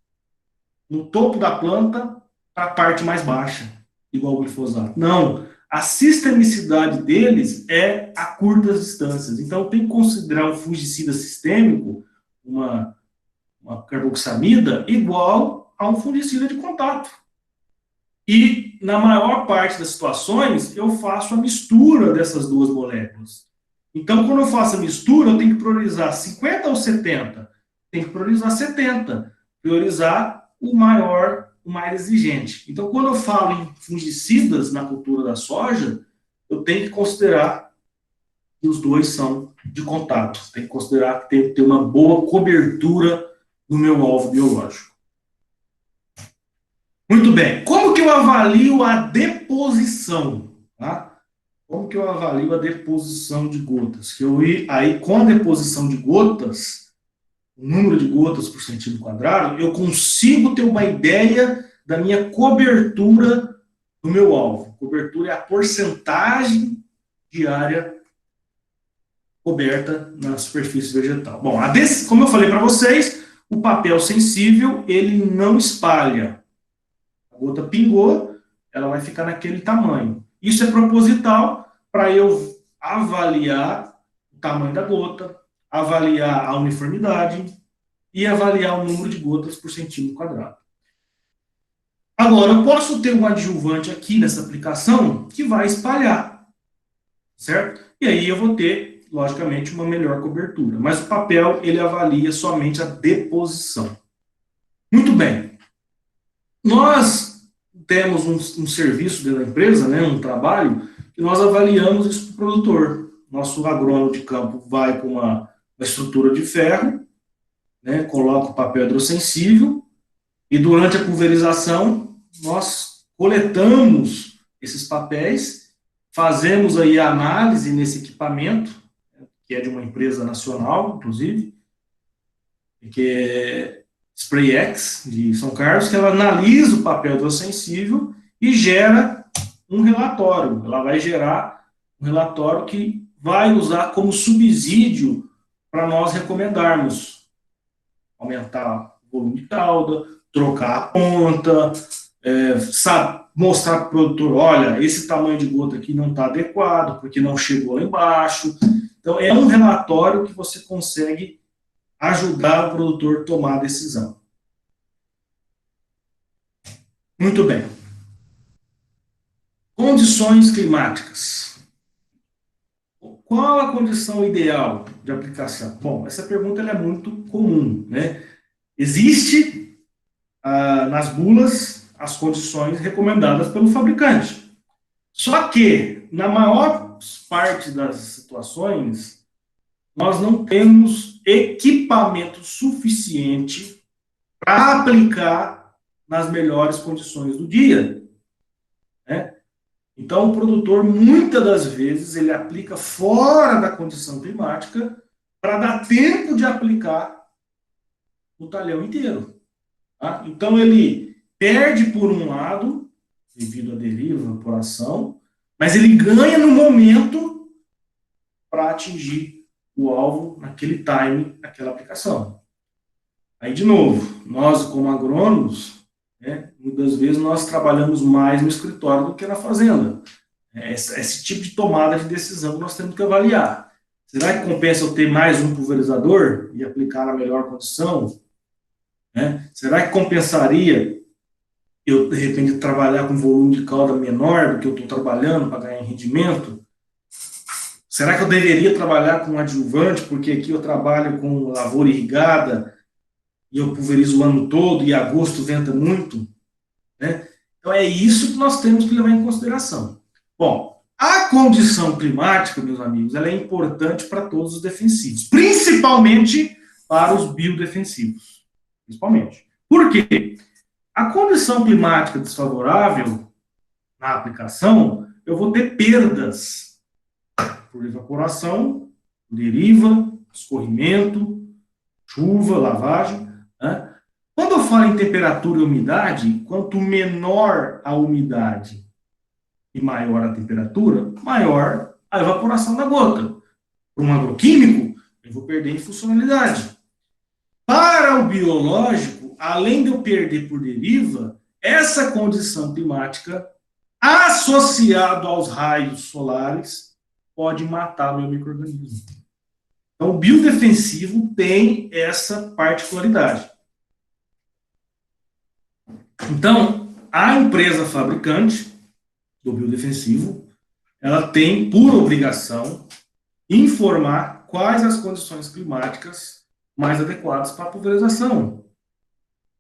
no topo da planta para a parte mais baixa, igual o glifosato. Não. A sistemicidade deles é a curtas distâncias. Então, tem que considerar um fungicida sistêmico, uma carboxamida, igual a um fungicida de contato. E, na maior parte das situações, eu faço a mistura dessas duas moléculas. Então, quando eu faço a mistura, eu tenho que priorizar 50 ou 70? Tenho que priorizar 70. Priorizar o mais exigente. Então, quando eu falo em fungicidas na cultura da soja, eu tenho que considerar que os dois são de contato. Tenho que considerar que tem que ter uma boa cobertura no meu alvo biológico. Muito bem. Como que eu avalio a deposição? Tá? Como que eu avalio a deposição de gotas? Que eu aí, com a deposição de gotas, o número de gotas por centímetro quadrado, eu consigo ter uma ideia da minha cobertura do meu alvo. Cobertura é a porcentagem de área coberta na superfície vegetal. Bom, como eu falei para vocês, o papel sensível, ele não espalha. A gota pingou, ela vai ficar naquele tamanho. Isso é proposital para eu avaliar o tamanho da gota, avaliar a uniformidade e avaliar o número de gotas por centímetro quadrado. Agora, eu posso ter um adjuvante aqui nessa aplicação que vai espalhar, certo? E aí eu vou ter, logicamente, uma melhor cobertura. Mas o papel, ele avalia somente a deposição. Muito bem. Nós temos um serviço dentro da empresa, né, um trabalho, que nós avaliamos isso para o produtor. Nosso agrônomo de campo vai com uma estrutura de ferro, né, coloca o papel hidrossensível, e durante a pulverização, nós coletamos esses papéis, fazemos aí a análise nesse equipamento, que é de uma empresa nacional, inclusive, que é SprayX, de São Carlos, que ela analisa o papel hidrossensível e gera um relatório. Ela vai gerar um relatório que vai usar como subsídio para nós recomendarmos aumentar o volume de calda, trocar a ponta, mostrar para o produtor, olha, esse tamanho de gota aqui não está adequado, porque não chegou lá embaixo. Então, é um relatório que você consegue ajudar o produtor a tomar a decisão. Muito bem. Condições climáticas. Qual a condição ideal de aplicação? Bom, essa pergunta é muito comum, né? Existe nas bulas as condições recomendadas pelo fabricante. Só que, na maior parte das situações, nós não temos equipamento suficiente para aplicar nas melhores condições do dia, né? Então, o produtor, muitas das vezes, ele aplica fora da condição climática para dar tempo de aplicar no talhão inteiro. Tá? Então, ele perde por um lado, devido à deriva, evaporação, mas ele ganha no momento para atingir o alvo naquele time, naquela aplicação. Aí, de novo, nós, como agrônomos, né, muitas vezes nós trabalhamos mais no escritório do que na fazenda. Esse tipo de tomada de decisão nós temos que avaliar. Será que compensa eu ter mais um pulverizador e aplicar na melhor condição? Né? Será que compensaria eu, de repente, trabalhar com volume de calda menor do que eu estou trabalhando para ganhar em rendimento? Será que eu deveria trabalhar com adjuvante, porque aqui eu trabalho com lavoura irrigada e eu pulverizo o ano todo e agosto venta muito? Né? Então é isso que nós temos que levar em consideração. Bom, a condição climática, meus amigos, ela é importante para todos os defensivos, principalmente para os biodefensivos. Principalmente. Por quê? A condição climática desfavorável na aplicação, eu vou ter perdas por evaporação, deriva, escorrimento, chuva, lavagem. Né? Quando eu falo em temperatura e umidade, quanto menor a umidade e maior a temperatura, maior a evaporação da gota. Para um agroquímico, eu vou perder em funcionalidade. Para o biológico, além de eu perder por deriva, essa condição climática, associado aos raios solares, pode matar o meu micro-organismo. Então, o biodefensivo tem essa particularidade. Então, a empresa fabricante do biodefensivo, ela tem por obrigação informar quais as condições climáticas mais adequadas para a pulverização.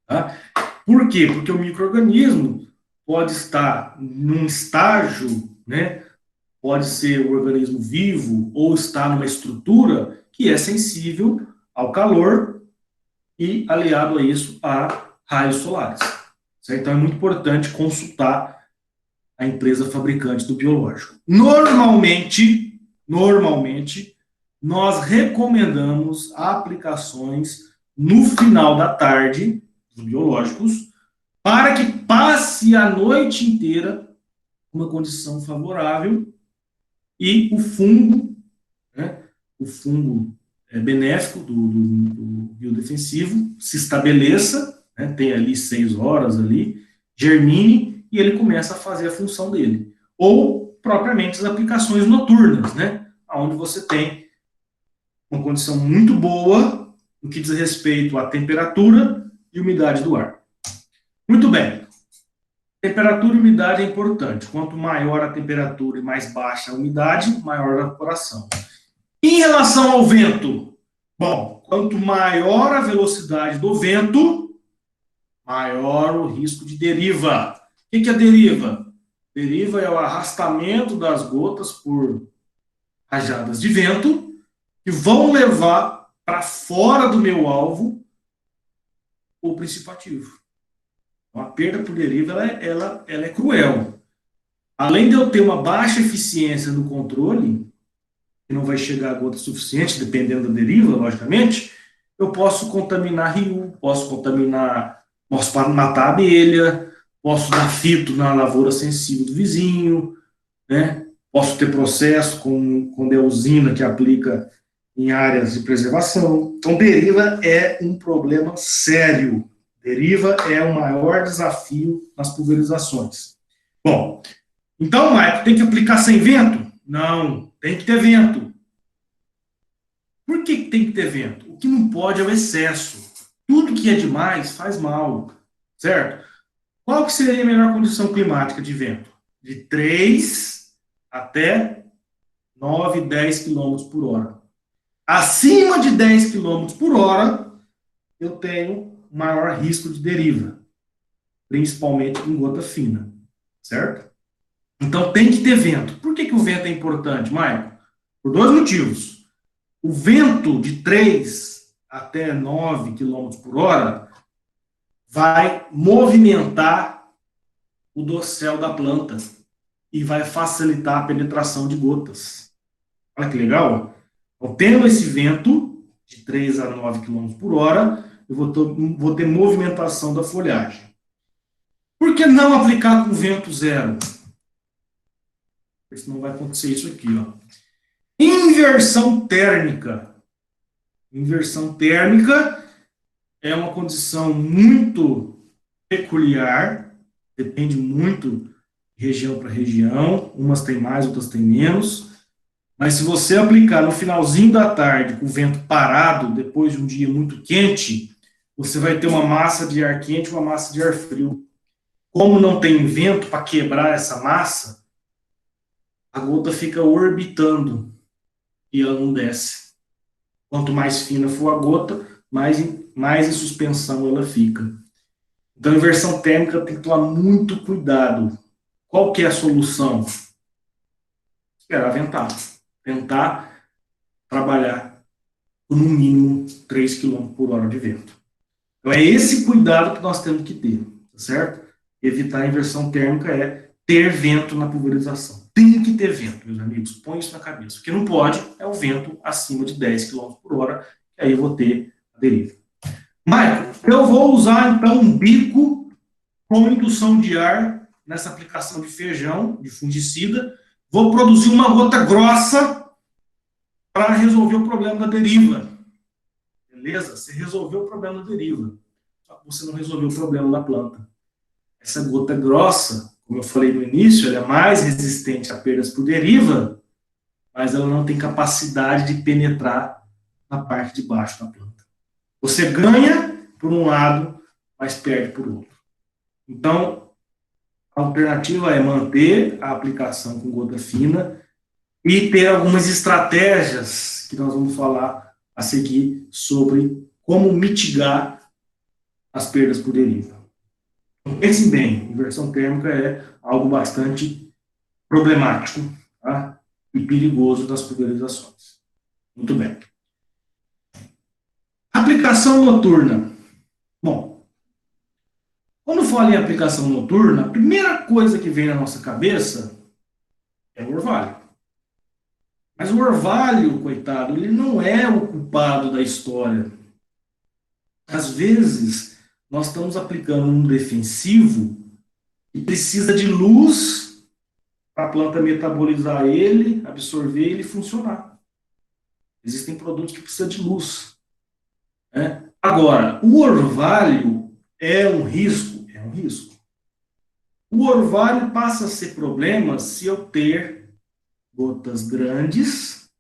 Tá? Por quê? Porque o micro-organismo pode estar num estágio, né? Pode ser um organismo vivo ou estar numa estrutura que é sensível ao calor e, aliado a isso, a raios solares. Certo? Então, é muito importante consultar a empresa fabricante do biológico. Normalmente, nós recomendamos aplicações no final da tarde dos biológicos para que passe a noite inteira uma condição favorável e o fungo, né, o fungo benéfico do biodefensivo se estabeleça, né, tem ali 6 horas ali, germine e ele começa a fazer a função dele. Ou, propriamente, as aplicações noturnas, né? Onde você tem uma condição muito boa no que diz respeito à temperatura e umidade do ar. Muito bem. Temperatura e umidade é importante. Quanto maior a temperatura e mais baixa a umidade, maior a evaporação. Em relação ao vento, bom, quanto maior a velocidade do vento, maior o risco de deriva. O que é deriva? Deriva é o arrastamento das gotas por rajadas de vento que vão levar para fora do meu alvo o princípio ativo. Então, a perda por deriva ela é cruel. Além de eu ter uma baixa eficiência no controle, que não vai chegar a gota suficiente, dependendo da deriva, logicamente, eu posso contaminar rio, posso matar abelha, posso dar fito na lavoura sensível do vizinho, né? Posso ter processo com a usina que aplica em áreas de preservação. Então, deriva é um problema sério. Deriva é o maior desafio nas pulverizações. Bom, então, Maicon, tem que aplicar sem vento? Não, tem que ter vento. Por que tem que ter vento? O que não pode é o excesso. Tudo que é demais faz mal, certo? Qual que seria a melhor condição climática de vento? De 3 até 9, 10 km por hora. Acima de 10 km por hora, eu tenho maior risco de deriva, principalmente em gota fina, certo? Então tem que ter vento. Por que o vento é importante, Maicon? Por dois motivos. O vento de 3 até 9 km por hora vai movimentar o dossel da planta e vai facilitar a penetração de gotas. Olha que legal. Então, tendo esse vento de 3 a 9 km por hora, eu vou ter movimentação da folhagem. Por que não aplicar com vento zero? Porque senão vai acontecer isso aqui, ó. Inversão térmica. Inversão térmica é uma condição muito peculiar, depende muito de região para região, umas têm mais, outras têm menos, mas se você aplicar no finalzinho da tarde, com o vento parado, depois de um dia muito quente, você vai ter uma massa de ar quente e uma massa de ar frio. Como não tem vento para quebrar essa massa, a gota fica orbitando e ela não desce. Quanto mais fina for a gota, mais em suspensão ela fica. Então, a inversão térmica tem que tomar muito cuidado. Qual que é a solução? Esperar ventar. Tentar trabalhar com no mínimo 3 km por hora de vento. Então, é esse cuidado que nós temos que ter, tá certo? Evitar a inversão térmica é ter vento na pulverização. Tem que ter vento, meus amigos. Põe isso na cabeça. O que não pode é o vento acima de 10 km por hora, que aí eu vou ter a deriva. Maicon, eu vou usar, então, um bico com indução de ar nessa aplicação de feijão, de fungicida. Vou produzir uma gota grossa para resolver o problema da deriva. Beleza? Você resolveu o problema da deriva. Só que você não resolveu o problema da planta. Essa gota grossa, como eu falei no início, ela é mais resistente a perdas por deriva, mas ela não tem capacidade de penetrar na parte de baixo da planta. Você ganha por um lado, mas perde por outro. Então, a alternativa é manter a aplicação com gota fina e ter algumas estratégias que nós vamos falar a seguir sobre como mitigar as perdas por deriva. Então, pensem bem, inversão térmica é algo bastante problemático, tá? E perigoso nas pulverizações. Muito bem. Aplicação noturna. Bom, quando falo em aplicação noturna, a primeira coisa que vem na nossa cabeça é o orvalho. Mas o orvalho, coitado, ele não é o culpado da história. Às vezes, nós estamos aplicando um defensivo e precisa de luz para a planta metabolizar ele, absorver ele e funcionar. Existem produtos que precisam de luz, né? Agora, o orvalho é um risco? É um risco. o orvalho passa a ser problema se eu ter gotas grandes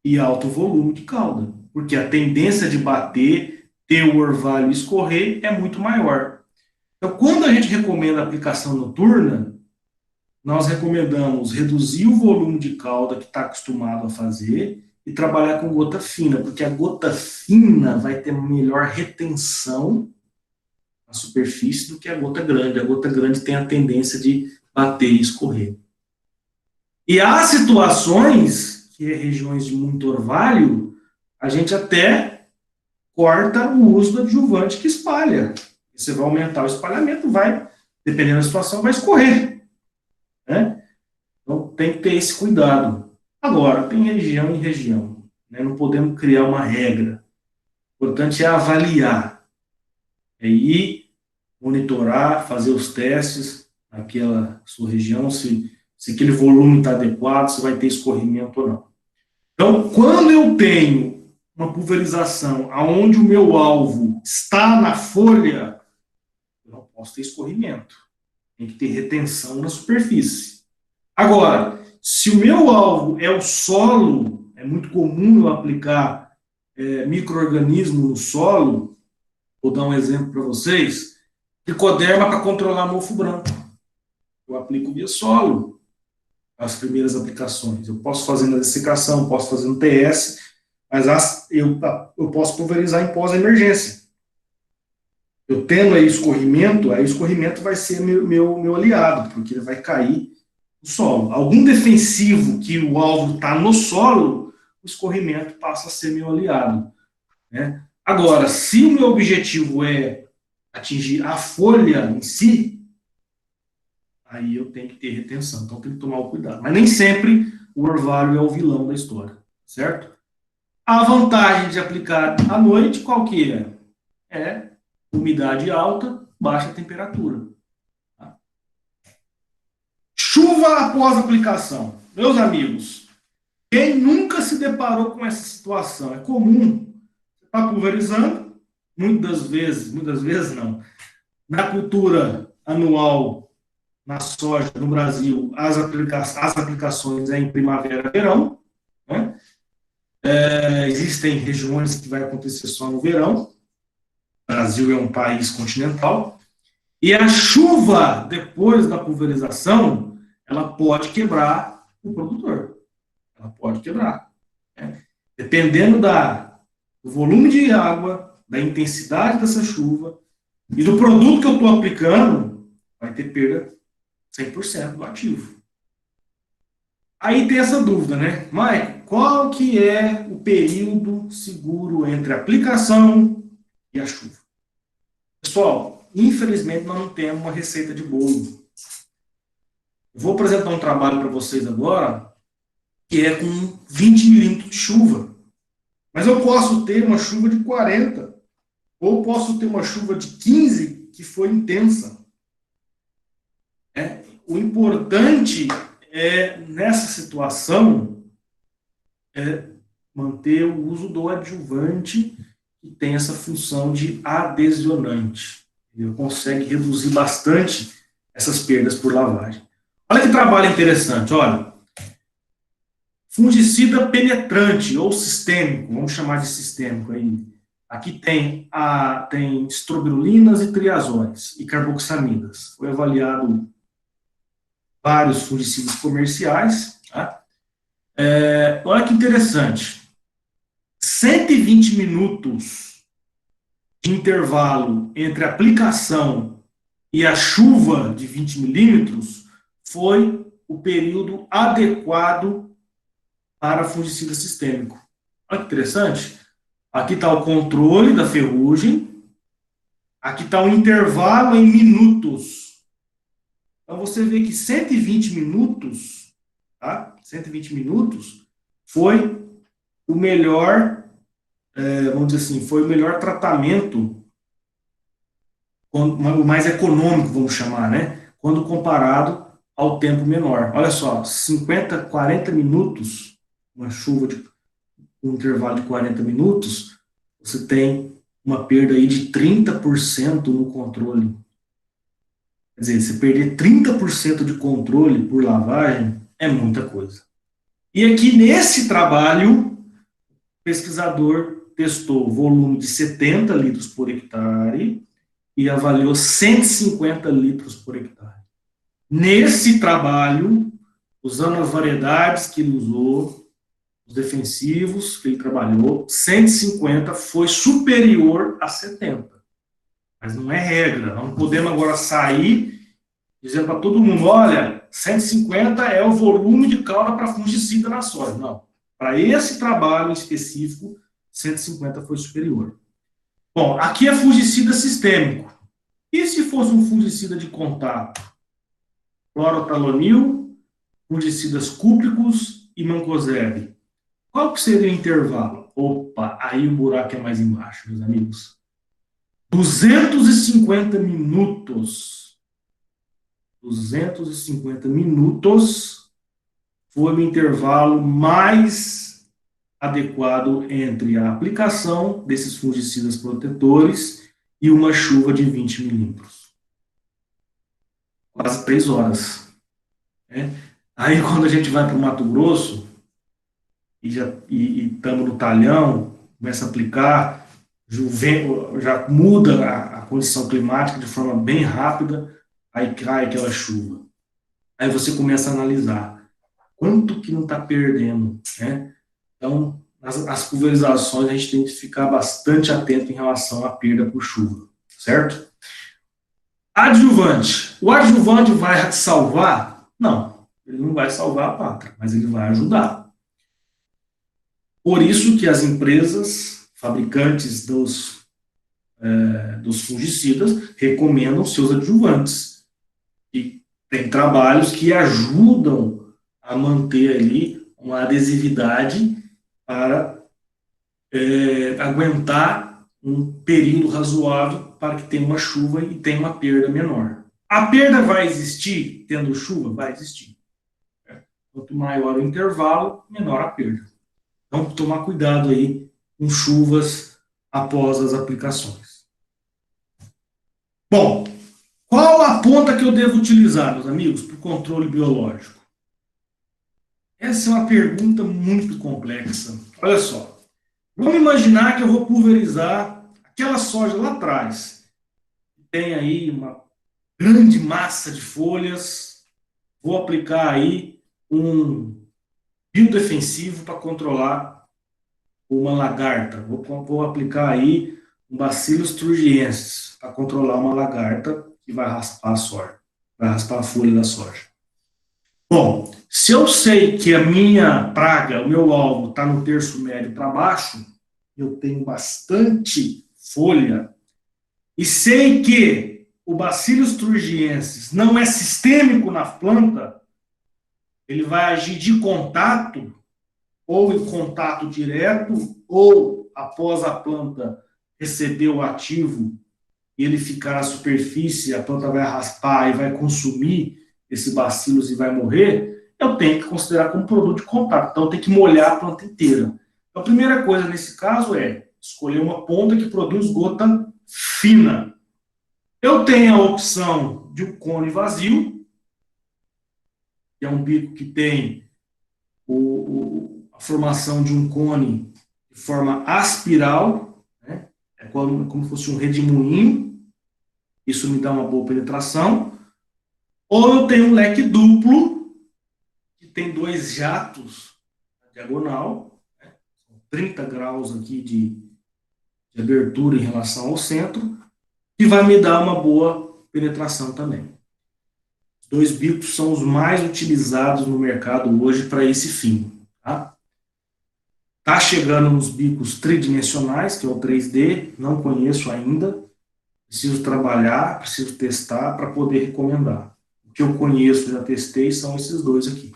e alto volume de cauda, porque a tendência de bater, ter o orvalho escorrer é muito maior. Então, quando a gente recomenda a aplicação noturna, nós recomendamos reduzir o volume de cauda que está acostumado a fazer e trabalhar com gota fina, porque a gota fina vai ter melhor retenção na superfície do que a gota grande. A gota grande tem a tendência de bater e escorrer. E há situações, que é regiões de muito orvalho, a gente até corta o uso do adjuvante que espalha. Você vai aumentar o espalhamento, vai, dependendo da situação, vai escorrer. Né? Então tem que ter esse cuidado. Agora, tem região e região. Né? Não podemos criar uma regra. O importante é avaliar. É ir, monitorar, fazer os testes naquela sua região, se aquele volume está adequado, se vai ter escorrimento ou não. Então, quando eu tenho uma pulverização onde o meu alvo está na folha, eu não posso ter escorrimento. Tem que ter retenção na superfície. Agora, se o meu alvo é o solo, é muito comum eu aplicar micro-organismo no solo, vou dar um exemplo para vocês, tricoderma para controlar mofo branco. Eu aplico via solo as primeiras aplicações. Eu posso fazer na dessecação, posso fazer no TS, mas eu posso pulverizar em pós-emergência. Eu tendo aí o escorrimento vai ser meu aliado, porque ele vai cair no solo. Algum defensivo que o alvo está no solo, o escorrimento passa a ser meu aliado. Né? Agora, se o meu objetivo é atingir a folha em si, aí eu tenho que ter retenção. Então, tem que tomar o cuidado. Mas nem sempre o orvalho é o vilão da história, certo? A vantagem de aplicar à noite, qual que é? É umidade alta, baixa temperatura. Tá? Chuva após aplicação. Meus amigos, quem nunca se deparou com essa situação? É comum. Você está pulverizando, muitas vezes não. Na cultura anual, na soja no Brasil, as aplicações é em primavera e verão. Né? Existem regiões que vai acontecer só no verão. O Brasil é um país continental. E a chuva, depois da pulverização, ela pode quebrar o produtor. Ela pode quebrar. Né? Dependendo do volume de água, da intensidade dessa chuva e do produto que eu estou aplicando, vai ter perda 100% do ativo. Aí tem essa dúvida, né? Mike, qual que é o período seguro entre a aplicação e a chuva? Pessoal, infelizmente nós não temos uma receita de bolo. Eu vou apresentar um trabalho para vocês agora que é com 20 milímetros de chuva. Mas eu posso ter uma chuva de 40, ou posso ter uma chuva de 15 que foi intensa. O importante é, nessa situação, manter o uso do adjuvante que tem essa função de adhesionante. Ele consegue reduzir bastante essas perdas por lavagem. Olha que trabalho interessante, olha. Fungicida penetrante ou sistêmico, vamos chamar de sistêmico aí. Aqui tem estrobirulinas e triazóis e carboxamidas. Foi avaliado vários fungicidas comerciais. Tá? Olha que interessante. 120 minutos de intervalo entre a aplicação e a chuva de 20 milímetros foi o período adequado para fungicida sistêmico. Olha que interessante. Aqui está o controle da ferrugem. Aqui está o intervalo em minutos. Então, você vê que 120 minutos, tá? 120 minutos foi o melhor, vamos dizer assim, foi o melhor tratamento, o mais econômico, vamos chamar, né? Quando comparado ao tempo menor. Olha só, 40 minutos, uma chuva de um intervalo de 40 minutos, você tem uma perda aí de 30% no controle. Quer dizer, você perder 30% de controle por lavagem é muita coisa. E aqui nesse trabalho, o pesquisador testou o volume de 70 litros por hectare e avaliou 150 litros por hectare. Nesse trabalho, usando as variedades que ele usou, os defensivos que ele trabalhou, 150 foi superior a 70. Mas não é regra. Não podemos agora sair dizendo para todo mundo, olha, 150 é o volume de cauda para fungicida na soja. Não. Para esse trabalho específico, 150 foi superior. Bom, aqui é fungicida sistêmico. E se fosse um fungicida de contato? Clorotalonil, fungicidas cúpricos e mancozeb. Qual que seria o intervalo? Opa, aí o buraco é mais embaixo, meus amigos. 250 minutos. 250 minutos foi o intervalo mais adequado entre a aplicação desses fungicidas protetores e uma chuva de 20 milímetros. Quase 3 horas. Né? Aí, quando a gente vai para o Mato Grosso, e estamos no talhão, começa a aplicar, já muda a condição climática de forma bem rápida, aí cai aquela chuva. Aí você começa a analisar quanto que não está perdendo, né? Então, as pulverizações, a gente tem que ficar bastante atento em relação à perda por chuva, certo? Adjuvante. O adjuvante vai salvar? Não, ele não vai salvar a pátria, mas ele vai ajudar. Por isso que as empresas fabricantes dos fungicidas recomendam seus adjuvantes. E tem trabalhos que ajudam a manter ali uma adesividade para aguentar um período razoável para que tenha uma chuva e tenha uma perda menor. A perda vai existir tendo chuva? Vai existir. Quanto maior o intervalo, menor a perda. Então, tomar cuidado aí com chuvas após as aplicações. Bom, qual a ponta que eu devo utilizar, meus amigos, para o controle biológico? Essa é uma pergunta muito complexa. Olha só, vamos imaginar que eu vou pulverizar aquela soja lá atrás. Tem aí uma grande massa de folhas, vou aplicar aí um biodefensivo para controlar uma lagarta. Vou aplicar aí um Bacillus thuringiensis para controlar uma lagarta que vai raspar a soja, vai raspar a folha da soja. Bom, se eu sei que a minha praga, o meu alvo, está no terço médio para baixo, eu tenho bastante folha, e sei que o Bacillus thuringiensis não é sistêmico na planta, ele vai agir de contato, ou em contato direto, ou após a planta receber o ativo e ele ficar na superfície, a planta vai raspar e vai consumir esse bacilos e vai morrer, eu tenho que considerar como produto de contato. Então, eu tenho que molhar a planta inteira. Então, a primeira coisa nesse caso é escolher uma ponta que produz gota fina. Eu tenho a opção de um cone vazio, que é um bico que tem a formação de um cone de forma aspiral, né? É como se fosse um redemoinho, isso me dá uma boa penetração. Ou eu tenho um leque duplo, que tem 2 jatos na diagonal, né? 30 graus aqui de abertura em relação ao centro, que vai me dar uma boa penetração também. Os 2 bicos são os mais utilizados no mercado hoje para esse fim. Tá chegando nos bicos tridimensionais, que é o 3D, não conheço ainda, preciso trabalhar, preciso testar para poder recomendar. O que eu conheço, já testei, são esses 2 aqui.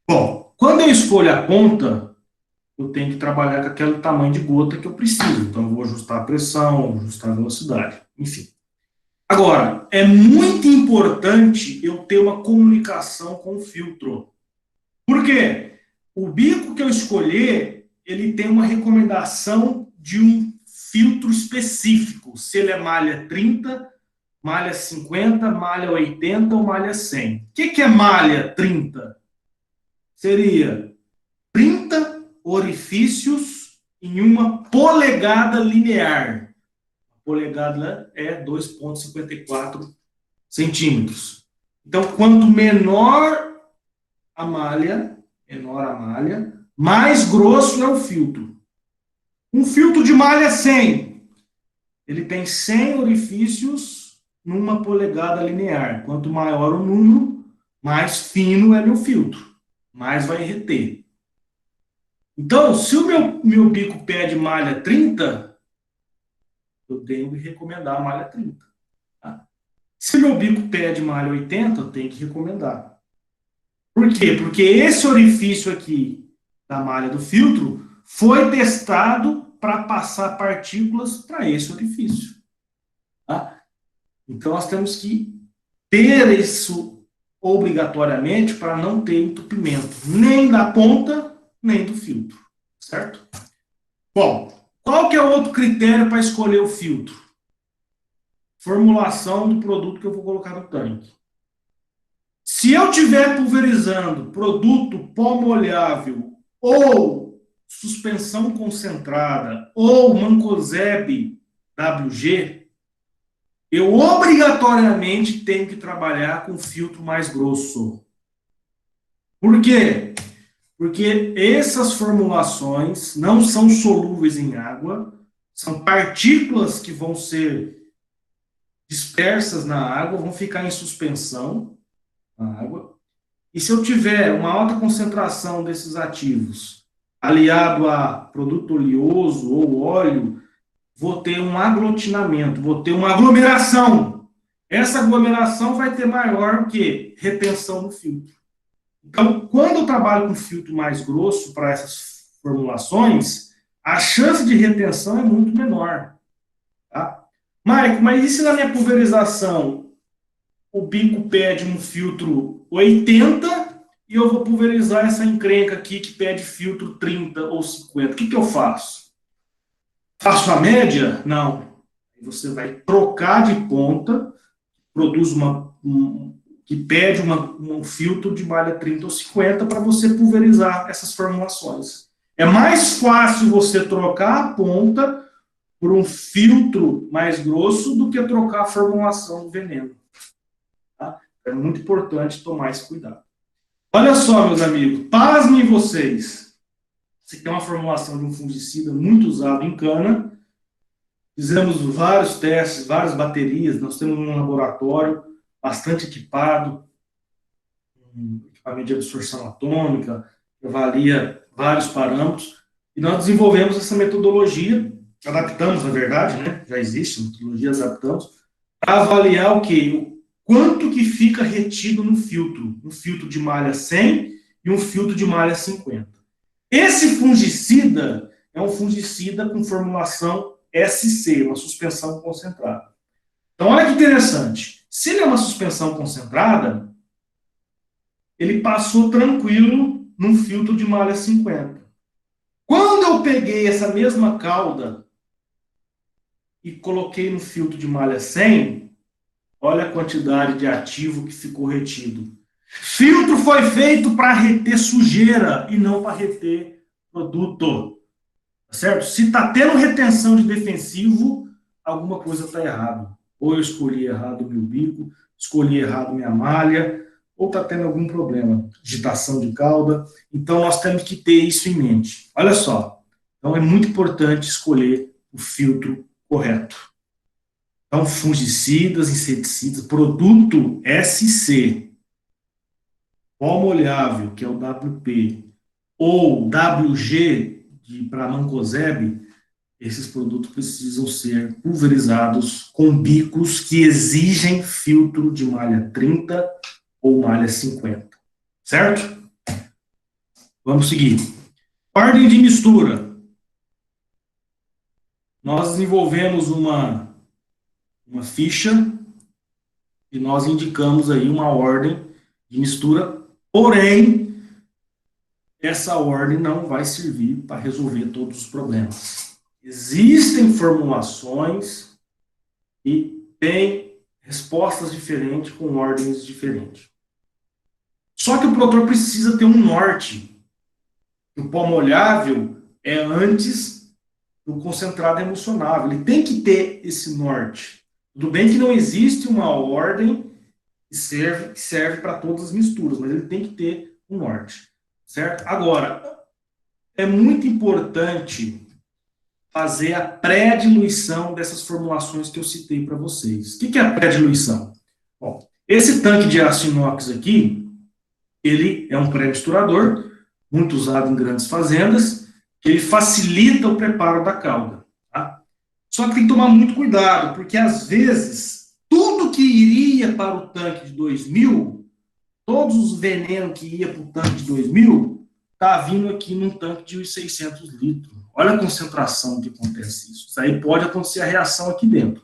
Bom, quando eu escolho a ponta, eu tenho que trabalhar com aquele tamanho de gota que eu preciso. Então, eu vou ajustar a pressão, ajustar a velocidade, enfim. Agora, é muito importante eu ter uma comunicação com o filtro. Por quê? O bico que eu escolher, ele tem uma recomendação de um filtro específico. Se ele é malha 30, malha 50, malha 80 ou malha 100. O que é malha 30? Seria 30 orifícios em uma polegada linear. A polegada é 2,54 centímetros. Então, quanto menor a malha, mais grosso é o filtro. Um filtro de malha 100, ele tem 100 orifícios numa polegada linear. Quanto maior o número, mais fino é meu filtro, mais vai reter. Então, se o meu bico pede malha 30, eu tenho que recomendar a malha 30. Tá? Se meu bico pede malha 80, eu tenho que recomendar. Por quê? Porque esse orifício aqui da malha do filtro foi testado para passar partículas para esse orifício. Tá? Então, nós temos que ter isso obrigatoriamente para não ter entupimento, nem da ponta, nem do filtro. Certo? Bom, qual que é o outro critério para escolher o filtro? Formulação do produto que eu vou colocar no tanque. Se eu estiver pulverizando produto pó molhável ou suspensão concentrada ou mancozeb WG, eu obrigatoriamente tenho que trabalhar com filtro mais grosso. Por quê? Porque essas formulações não são solúveis em água, são partículas que vão ser dispersas na água, vão ficar em suspensão na água. E se eu tiver uma alta concentração desses ativos aliado a produto oleoso ou óleo, vou ter um aglutinamento, vou ter uma aglomeração. Essa aglomeração vai ter maior que retenção no filtro. Então, quando eu trabalho com filtro mais grosso para essas formulações, a chance de retenção é muito menor. Tá? Maico, mas e se na minha pulverização o bico pede um filtro 80 e eu vou pulverizar essa encrenca aqui que pede filtro 30 ou 50? O que eu faço? Faço a média? Não. Você vai trocar de ponta, produz que pede um filtro de malha 30 ou 50 para você pulverizar essas formulações. É mais fácil você trocar a ponta por um filtro mais grosso do que trocar a formulação do veneno. Tá? É muito importante tomar esse cuidado. Olha só, meus amigos, pasmem vocês. Isso aqui é uma formulação de um fungicida muito usado em cana. Fizemos vários testes, várias baterias. Nós temos um laboratório bastante equipado, um equipamento de absorção atômica, que avalia vários parâmetros. E nós desenvolvemos essa metodologia, adaptamos, na verdade, né? Já existe metodologia, adaptamos, para avaliar o quê? Quanto que fica retido no filtro de malha 100 e um filtro de malha 50. Esse fungicida é um fungicida com formulação SC, uma suspensão concentrada. Então, olha que interessante. Se ele é uma suspensão concentrada, ele passou tranquilo num filtro de malha 50. Quando eu peguei essa mesma cauda e coloquei no filtro de malha 100, olha a quantidade de ativo que ficou retido. Filtro foi feito para reter sujeira e não para reter produto. Certo? Se está tendo retenção de defensivo, alguma coisa está errada. Ou eu escolhi errado o meu bico, escolhi errado minha malha, ou está tendo algum problema, agitação de cauda. Então, nós temos que ter isso em mente. Olha só. Então, é muito importante escolher o filtro correto. Então, fungicidas, inseticidas, produto SC, pó molhável, que é o WP, ou WG, para mancozeb, esses produtos precisam ser pulverizados com bicos que exigem filtro de malha 30 ou malha 50. Certo? Vamos seguir. Ordem de mistura. Nós desenvolvemos uma ficha e nós indicamos aí uma ordem de mistura, porém, essa ordem não vai servir para resolver todos os problemas. Existem formulações que têm respostas diferentes com ordens diferentes. Só que o produtor precisa ter um norte. O pó molhável é antes do concentrado emulsionável. Ele tem que ter esse norte. Tudo bem que não existe uma ordem que serve para todas as misturas, mas ele tem que ter um norte. Certo? Agora, é muito importante fazer a pré-diluição dessas formulações que eu citei para vocês. O que é a pré-diluição? Bom, esse tanque de aço inox aqui, ele é um pré-misturador, muito usado em grandes fazendas, que ele facilita o preparo da calda. Tá? Só que tem que tomar muito cuidado, porque às vezes, tudo que iria para o tanque de 2000, todos os venenos que ia para o tanque de 2000, está vindo aqui num tanque de 600 litros. Olha a concentração que acontece isso. Isso aí pode acontecer a reação aqui dentro.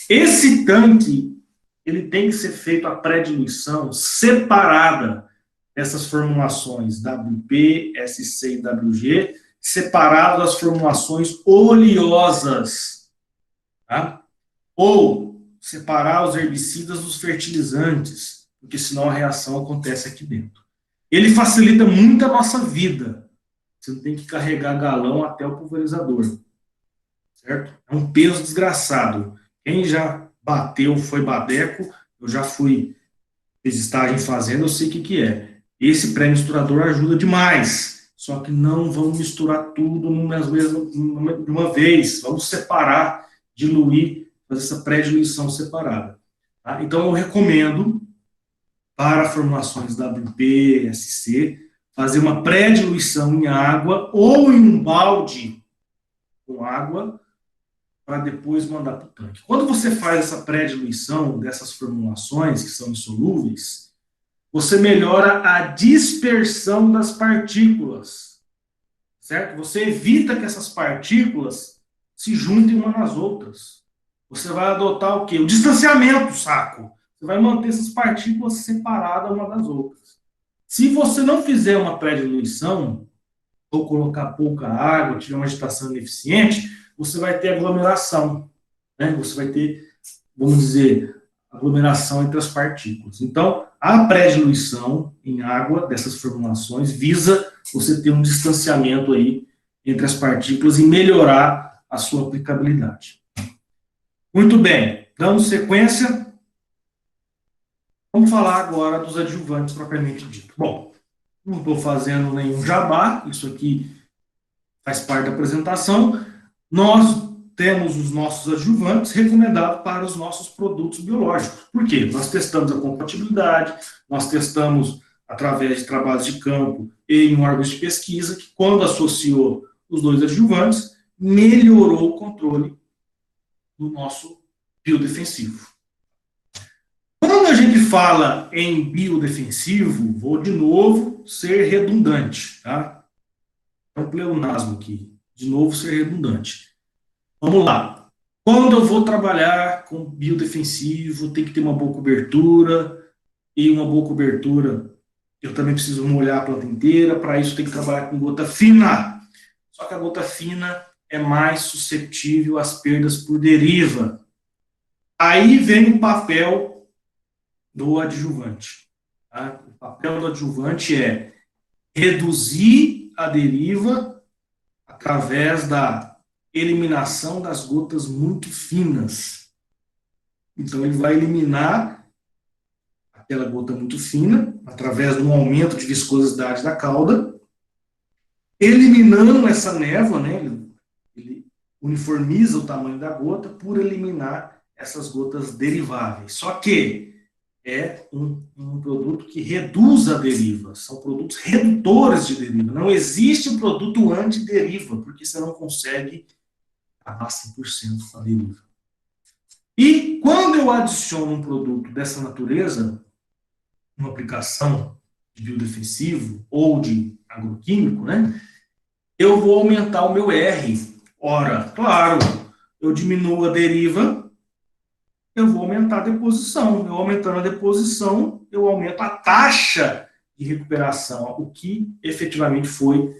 Esse tanque, ele tem que ser feito a pré-diluição separada dessas formulações WP, SC e WG, separado das formulações oleosas. Tá? Ou separar os herbicidas dos fertilizantes, porque senão a reação acontece aqui dentro. Ele facilita muito a nossa vida. Você não tem que carregar galão até o pulverizador. Certo? É um peso desgraçado. Quem já bateu, foi badeco, eu já fiz estágio em fazenda, eu sei o que é. Esse pré-misturador ajuda demais. Só que não vamos misturar tudo de uma vez. Vamos separar, diluir, fazer essa pré-diluição separada. Tá? Então, eu recomendo, para formulações WP, SC, fazer uma pré-diluição em água ou em um balde com água para depois mandar para o tanque. Quando você faz essa pré-diluição dessas formulações que são insolúveis, você melhora a dispersão das partículas, certo? Você evita que essas partículas se juntem umas nas outras. Você vai adotar o quê? O distanciamento, saco. Você vai manter essas partículas separadas uma das outras. Se você não fizer uma pré-diluição, ou colocar pouca água, tiver uma agitação ineficiente, você vai ter aglomeração. Né? Você vai ter, vamos dizer, aglomeração entre as partículas. Então, a pré-diluição em água dessas formulações visa você ter um distanciamento aí entre as partículas e melhorar a sua aplicabilidade. Muito bem, dando sequência, vamos falar agora dos adjuvantes propriamente dito. Bom, não estou fazendo nenhum jabá, isso aqui faz parte da apresentação. Nós temos os nossos adjuvantes recomendados para os nossos produtos biológicos. Por quê? Nós testamos a compatibilidade, nós testamos através de trabalhos de campo e em órgãos de pesquisa, que quando associou os dois adjuvantes, melhorou o controle do nosso biodefensivo. Quando a gente fala em biodefensivo, vou de novo ser redundante, tá? É um pleonasmo aqui. De novo ser redundante. Vamos lá. Quando eu vou trabalhar com biodefensivo, tem que ter uma boa cobertura, e uma boa cobertura, eu também preciso molhar a planta inteira, para isso tem que trabalhar com gota fina. Só que a gota fina é mais suscetível às perdas por deriva. Aí vem o papel do adjuvante. Tá? O papel do adjuvante é reduzir a deriva através da eliminação das gotas muito finas. Então, ele vai eliminar aquela gota muito fina, através de um aumento de viscosidade da cauda, eliminando essa névoa, né? Ele uniformiza o tamanho da gota por eliminar essas gotas deriváveis. Só que é um produto que reduz a deriva, são produtos redutores de deriva. Não existe um produto antideriva, porque você não consegue acabar 100% a deriva. E quando eu adiciono um produto dessa natureza, uma aplicação de biodefensivo ou de agroquímico, né, eu vou aumentar o meu R. Ora, claro, eu diminuo a deriva, eu vou aumentar a deposição. Eu aumentando a deposição, eu aumento a taxa de recuperação, o que efetivamente foi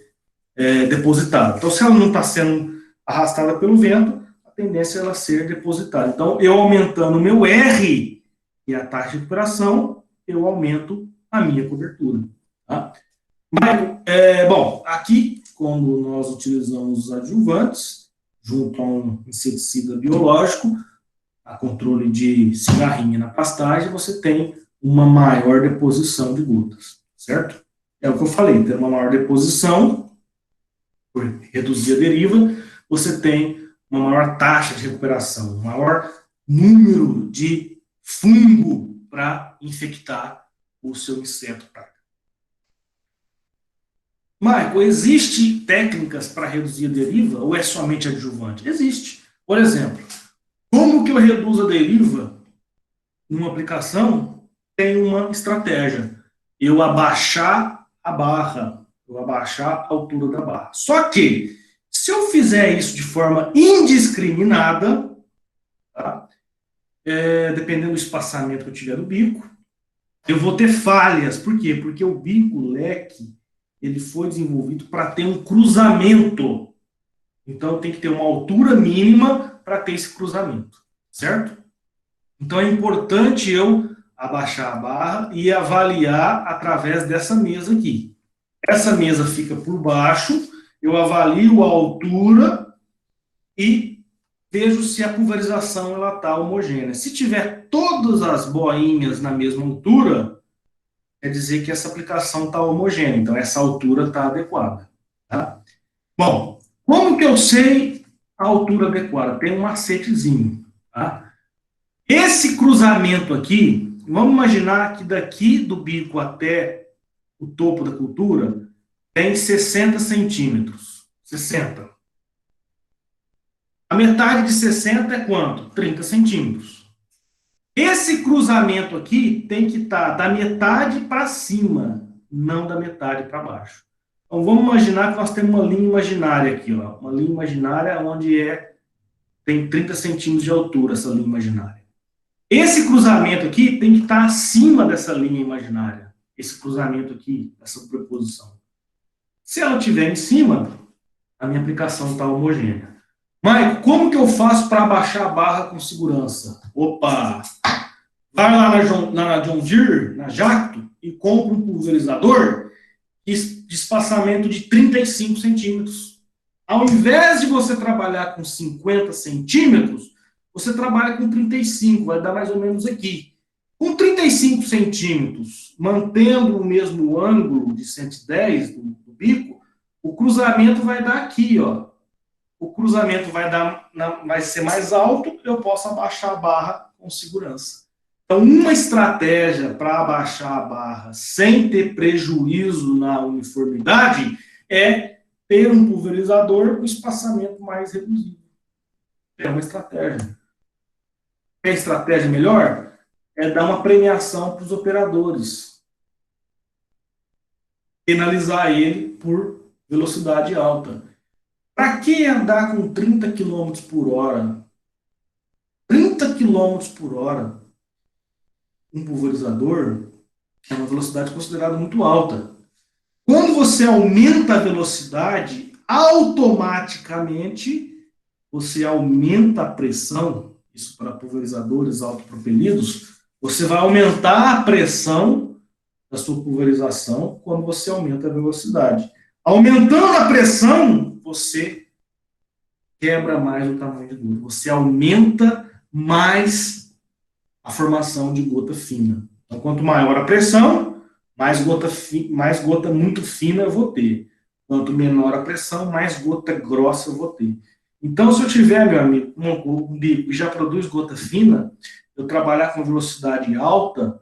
depositado. Então, se ela não está sendo arrastada pelo vento, a tendência é ela ser depositada. Então, eu aumentando o meu R, e a taxa de recuperação, eu aumento a minha cobertura. Tá? Mas, bom, aqui, quando nós utilizamos os adjuvantes, junto a um inseticida biológico, a controle de cigarrinha na pastagem, você tem uma maior deposição de gotas, certo? É o que eu falei, ter uma maior deposição, por reduzir a deriva, você tem uma maior taxa de recuperação, um maior número de fungo para infectar o seu inseto praga. Marco, existe técnicas para reduzir a deriva ou é somente adjuvante? Existe. Por exemplo, como que eu reduzo a deriva numa aplicação? Tem uma estratégia. Eu abaixar a barra, eu abaixar a altura da barra. Só que, se eu fizer isso de forma indiscriminada, tá? Dependendo do espaçamento que eu tiver do bico, eu vou ter falhas. Por quê? Porque o bico leque, ele foi desenvolvido para ter um cruzamento. Então, tem que ter uma altura mínima para ter esse cruzamento, certo? Então, é importante eu abaixar a barra e avaliar através dessa mesa aqui. Essa mesa fica por baixo, eu avalio a altura e vejo se a pulverização está homogênea. Se tiver todas as boinhas na mesma altura, quer dizer que essa aplicação está homogênea, então essa altura está adequada. Tá? Bom, como que eu sei a altura adequada? Tem um macetezinho. Tá? Esse cruzamento aqui, vamos imaginar que daqui do bico até o topo da cultura tem 60 centímetros. 60. A metade de 60 é quanto? 30 centímetros. Esse cruzamento aqui tem que estar da metade para cima, não da metade para baixo. Então, vamos imaginar que nós temos uma linha imaginária aqui, ó, uma linha imaginária onde tem 30 centímetros de altura, essa linha imaginária. Esse cruzamento aqui tem que estar acima dessa linha imaginária, esse cruzamento aqui, essa sobreposição. Se ela estiver em cima, a minha aplicação está homogênea. Maico, como que eu faço para abaixar a barra com segurança? Opa! Vai lá na John Deere, na Jacto, e compra um pulverizador de espaçamento de 35 centímetros. Ao invés de você trabalhar com 50 centímetros, você trabalha com 35, vai dar mais ou menos aqui. Com 35 centímetros, mantendo o mesmo ângulo de 110 do bico, o cruzamento vai dar aqui, ó. O cruzamento vai ser mais alto, eu posso abaixar a barra com segurança. Então, uma estratégia para abaixar a barra sem ter prejuízo na uniformidade é ter um pulverizador com espaçamento mais reduzido. É uma estratégia. A estratégia melhor é dar uma premiação para os operadores. Penalizar ele por velocidade alta. Para que andar com 30 km por hora? 30 km por hora, um pulverizador é uma velocidade considerada muito alta. Quando você aumenta a velocidade, automaticamente você aumenta a pressão, isso para pulverizadores autopropelidos, você vai aumentar a pressão da sua pulverização quando você aumenta a velocidade. Aumentando a pressão, você quebra mais o tamanho de gota. Você aumenta mais a formação de gota fina. Então, quanto maior a pressão, mais gota muito fina eu vou ter. Quanto menor a pressão, mais gota grossa eu vou ter. Então, se eu tiver, meu amigo, um bico e já produz gota fina, eu trabalhar com velocidade alta,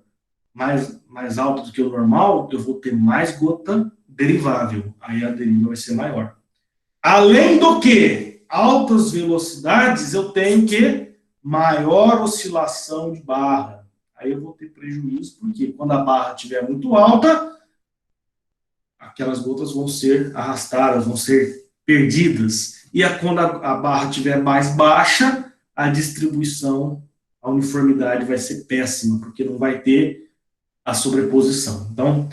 mais alta do que o normal, eu vou ter mais gota derivável. Aí a deriva vai ser maior. Além do que, altas velocidades, eu tenho que maior oscilação de barra. Aí eu vou ter prejuízo, porque quando a barra estiver muito alta, aquelas gotas vão ser arrastadas, vão ser perdidas. E quando a barra estiver mais baixa, a distribuição, a uniformidade vai ser péssima, porque não vai ter a sobreposição. Então,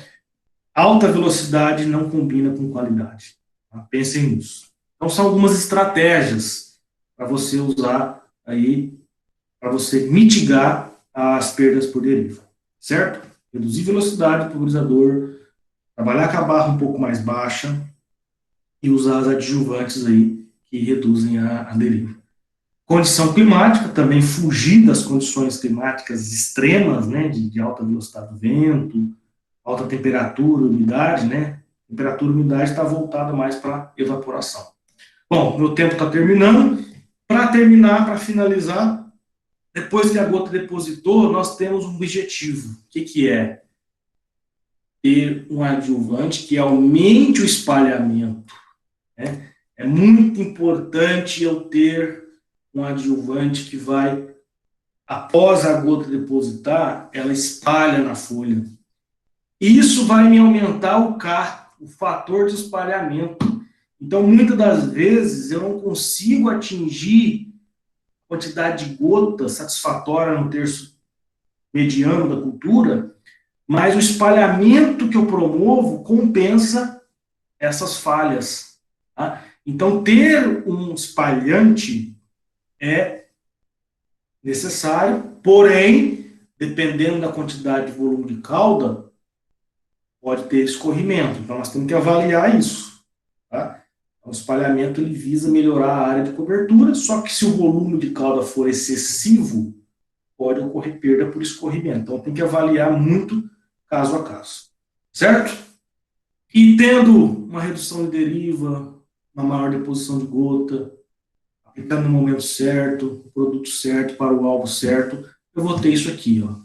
alta velocidade não combina com qualidade. Tá? Pensem nisso. Então, são algumas estratégias para você usar aí, para você mitigar as perdas por deriva, certo? Reduzir velocidade do pulverizador, trabalhar com a barra um pouco mais baixa e usar as adjuvantes aí que reduzem a deriva. Condição climática, também fugir das condições climáticas extremas, né, de alta velocidade do vento, alta temperatura, umidade, né? Temperatura e umidade está voltada mais para evaporação. Bom, meu tempo está terminando. Para terminar, para finalizar, depois que a gota depositou, nós temos um objetivo. O que é? Ter um adjuvante que aumente o espalhamento, né? É muito importante eu ter um adjuvante que vai, após a gota depositar, ela espalha na folha. Isso vai me aumentar o K, o fator de espalhamento. Então, muitas das vezes, eu não consigo atingir a quantidade de gota satisfatória no terço mediano da cultura, mas o espalhamento que eu promovo compensa essas falhas. Tá? Então, ter um espalhante é necessário, porém, dependendo da quantidade de volume de cauda, pode ter escorrimento. Então, nós temos que avaliar isso. Tá? O espalhamento ele visa melhorar a área de cobertura, só que se o volume de cauda for excessivo, pode ocorrer perda por escorrimento. Então, tem que avaliar muito caso a caso. Certo? E tendo uma redução de deriva, uma maior deposição de gota, aplicando no momento certo, o produto certo para o alvo certo, eu vou ter isso aqui, ó.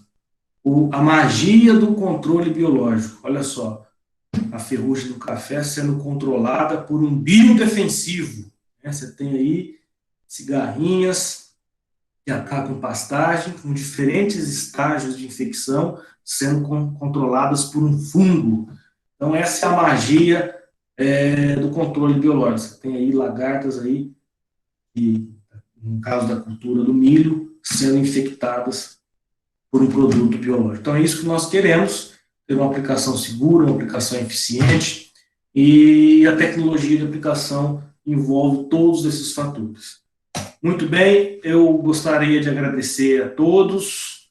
A magia do controle biológico. Olha só, a ferrugem do café sendo controlada por um biodefensivo. Né? Você tem aí cigarrinhas que atacam pastagem com diferentes estágios de infecção sendo controladas por um fungo. Então, essa é a magia do controle biológico. Você tem aí lagartas aí, que, no caso da cultura do milho, sendo infectadas por um produto biológico. Então, é isso que nós queremos, ter uma aplicação segura, uma aplicação eficiente, e a tecnologia de aplicação envolve todos esses fatores. Muito bem, eu gostaria de agradecer a todos.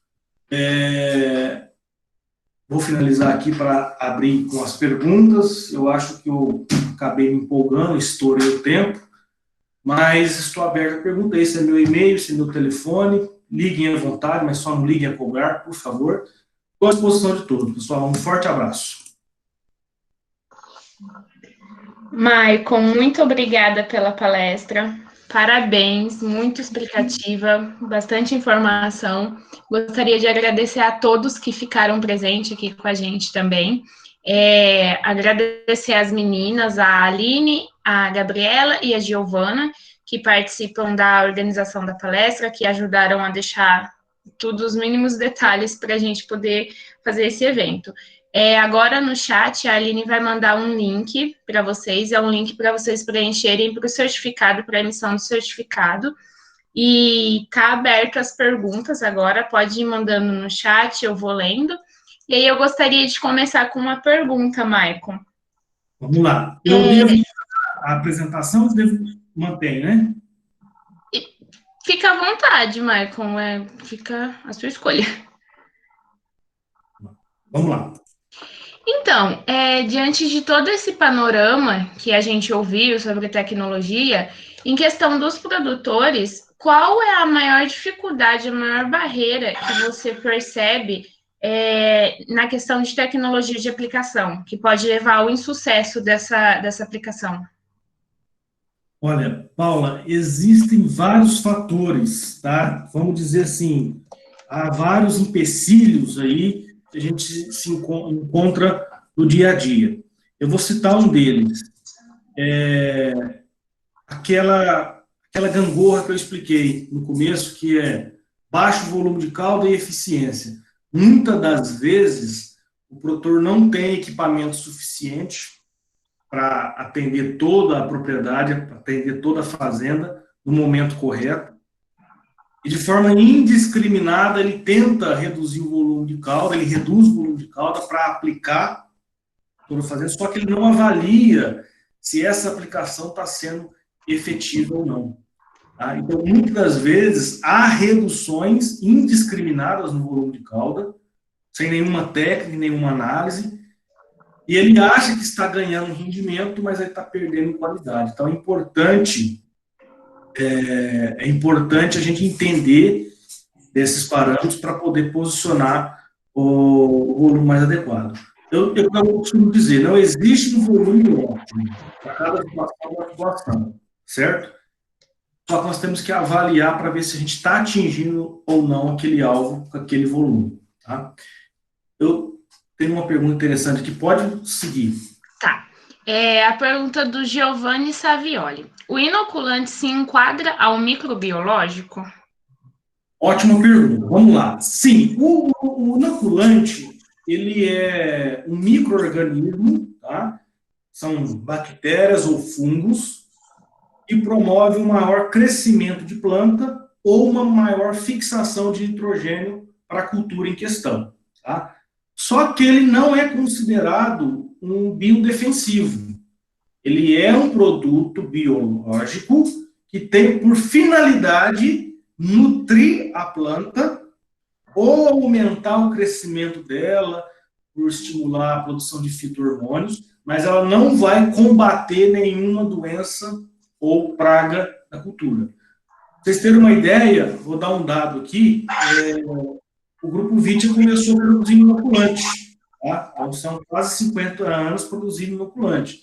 Vou finalizar aqui para abrir com as perguntas. Eu acho que eu acabei me empolgando, estourei o tempo, mas estou aberto a perguntas. Esse é meu e-mail, esse é meu telefone. Liguem à vontade, mas só não liguem a cobrar, por favor. Estou à disposição de todos, pessoal. Um forte abraço. Maicon, muito obrigada pela palestra. Parabéns, muito explicativa, bastante informação. Gostaria de agradecer a todos que ficaram presentes aqui com a gente também. Agradecer às meninas, a Aline, a Gabriela e a Giovana, que participam da organização da palestra, que ajudaram a deixar todos os mínimos detalhes para a gente poder fazer esse evento. Agora no chat, a Aline vai mandar um link para vocês, é um link para vocês preencherem para o certificado, para a emissão do certificado. E está aberto as perguntas agora, pode ir mandando no chat, eu vou lendo. E aí eu gostaria de começar com uma pergunta, Maicon. Vamos lá. Eu devo a apresentação, eu devo manter, né? Fica à vontade, Maicon, fica a sua escolha. Vamos lá. Então, diante de todo esse panorama que a gente ouviu sobre tecnologia, em questão dos produtores, qual é a maior dificuldade, a maior barreira que você percebe na questão de tecnologia de aplicação, que pode levar ao insucesso dessa aplicação? Olha, Paula, existem vários fatores, tá? Vamos dizer assim, há vários empecilhos aí que a gente se encontra no dia a dia. Eu vou citar um deles. Aquela gangorra que eu expliquei no começo, que é baixo volume de cauda e eficiência. Muitas das vezes, o produtor não tem equipamento suficiente para atender toda a propriedade, para atender toda a fazenda no momento correto. E de forma indiscriminada, ele tenta reduzir o volume de cauda, ele reduz o volume de cauda para aplicar toda a fazenda, só que ele não avalia se essa aplicação está sendo efetiva ou não. Tá? Então, muitas das vezes, há reduções indiscriminadas no volume de cauda, sem nenhuma técnica, nenhuma análise, e ele acha que está ganhando rendimento, mas ele está perdendo qualidade. Então, é importante a gente entender desses parâmetros para poder posicionar o volume mais adequado. Eu costumo dizer, não existe um volume ótimo para cada situação, certo? Só que nós temos que avaliar para ver se a gente está atingindo ou não aquele alvo com aquele volume. Tá? Eu tenho uma pergunta interessante aqui, pode seguir. Tá. A pergunta do Giovanni Savioli. O inoculante se enquadra ao microbiológico? Ótima pergunta. Vamos lá. Sim, o inoculante, ele é um micro-organismo, tá? São bactérias ou fungos, e promove um maior crescimento de planta ou uma maior fixação de nitrogênio para a cultura em questão. Tá? Só que ele não é considerado um biodefensivo. Ele é um produto biológico que tem por finalidade nutrir a planta ou aumentar o crescimento dela, por estimular a produção de fito-hormônios, mas ela não vai combater nenhuma doença ou praga da cultura. Pra vocês terem uma ideia, vou dar um dado aqui, o Grupo Vitia começou produzindo inoculante, tá? Então são quase 50 anos produzindo inoculante.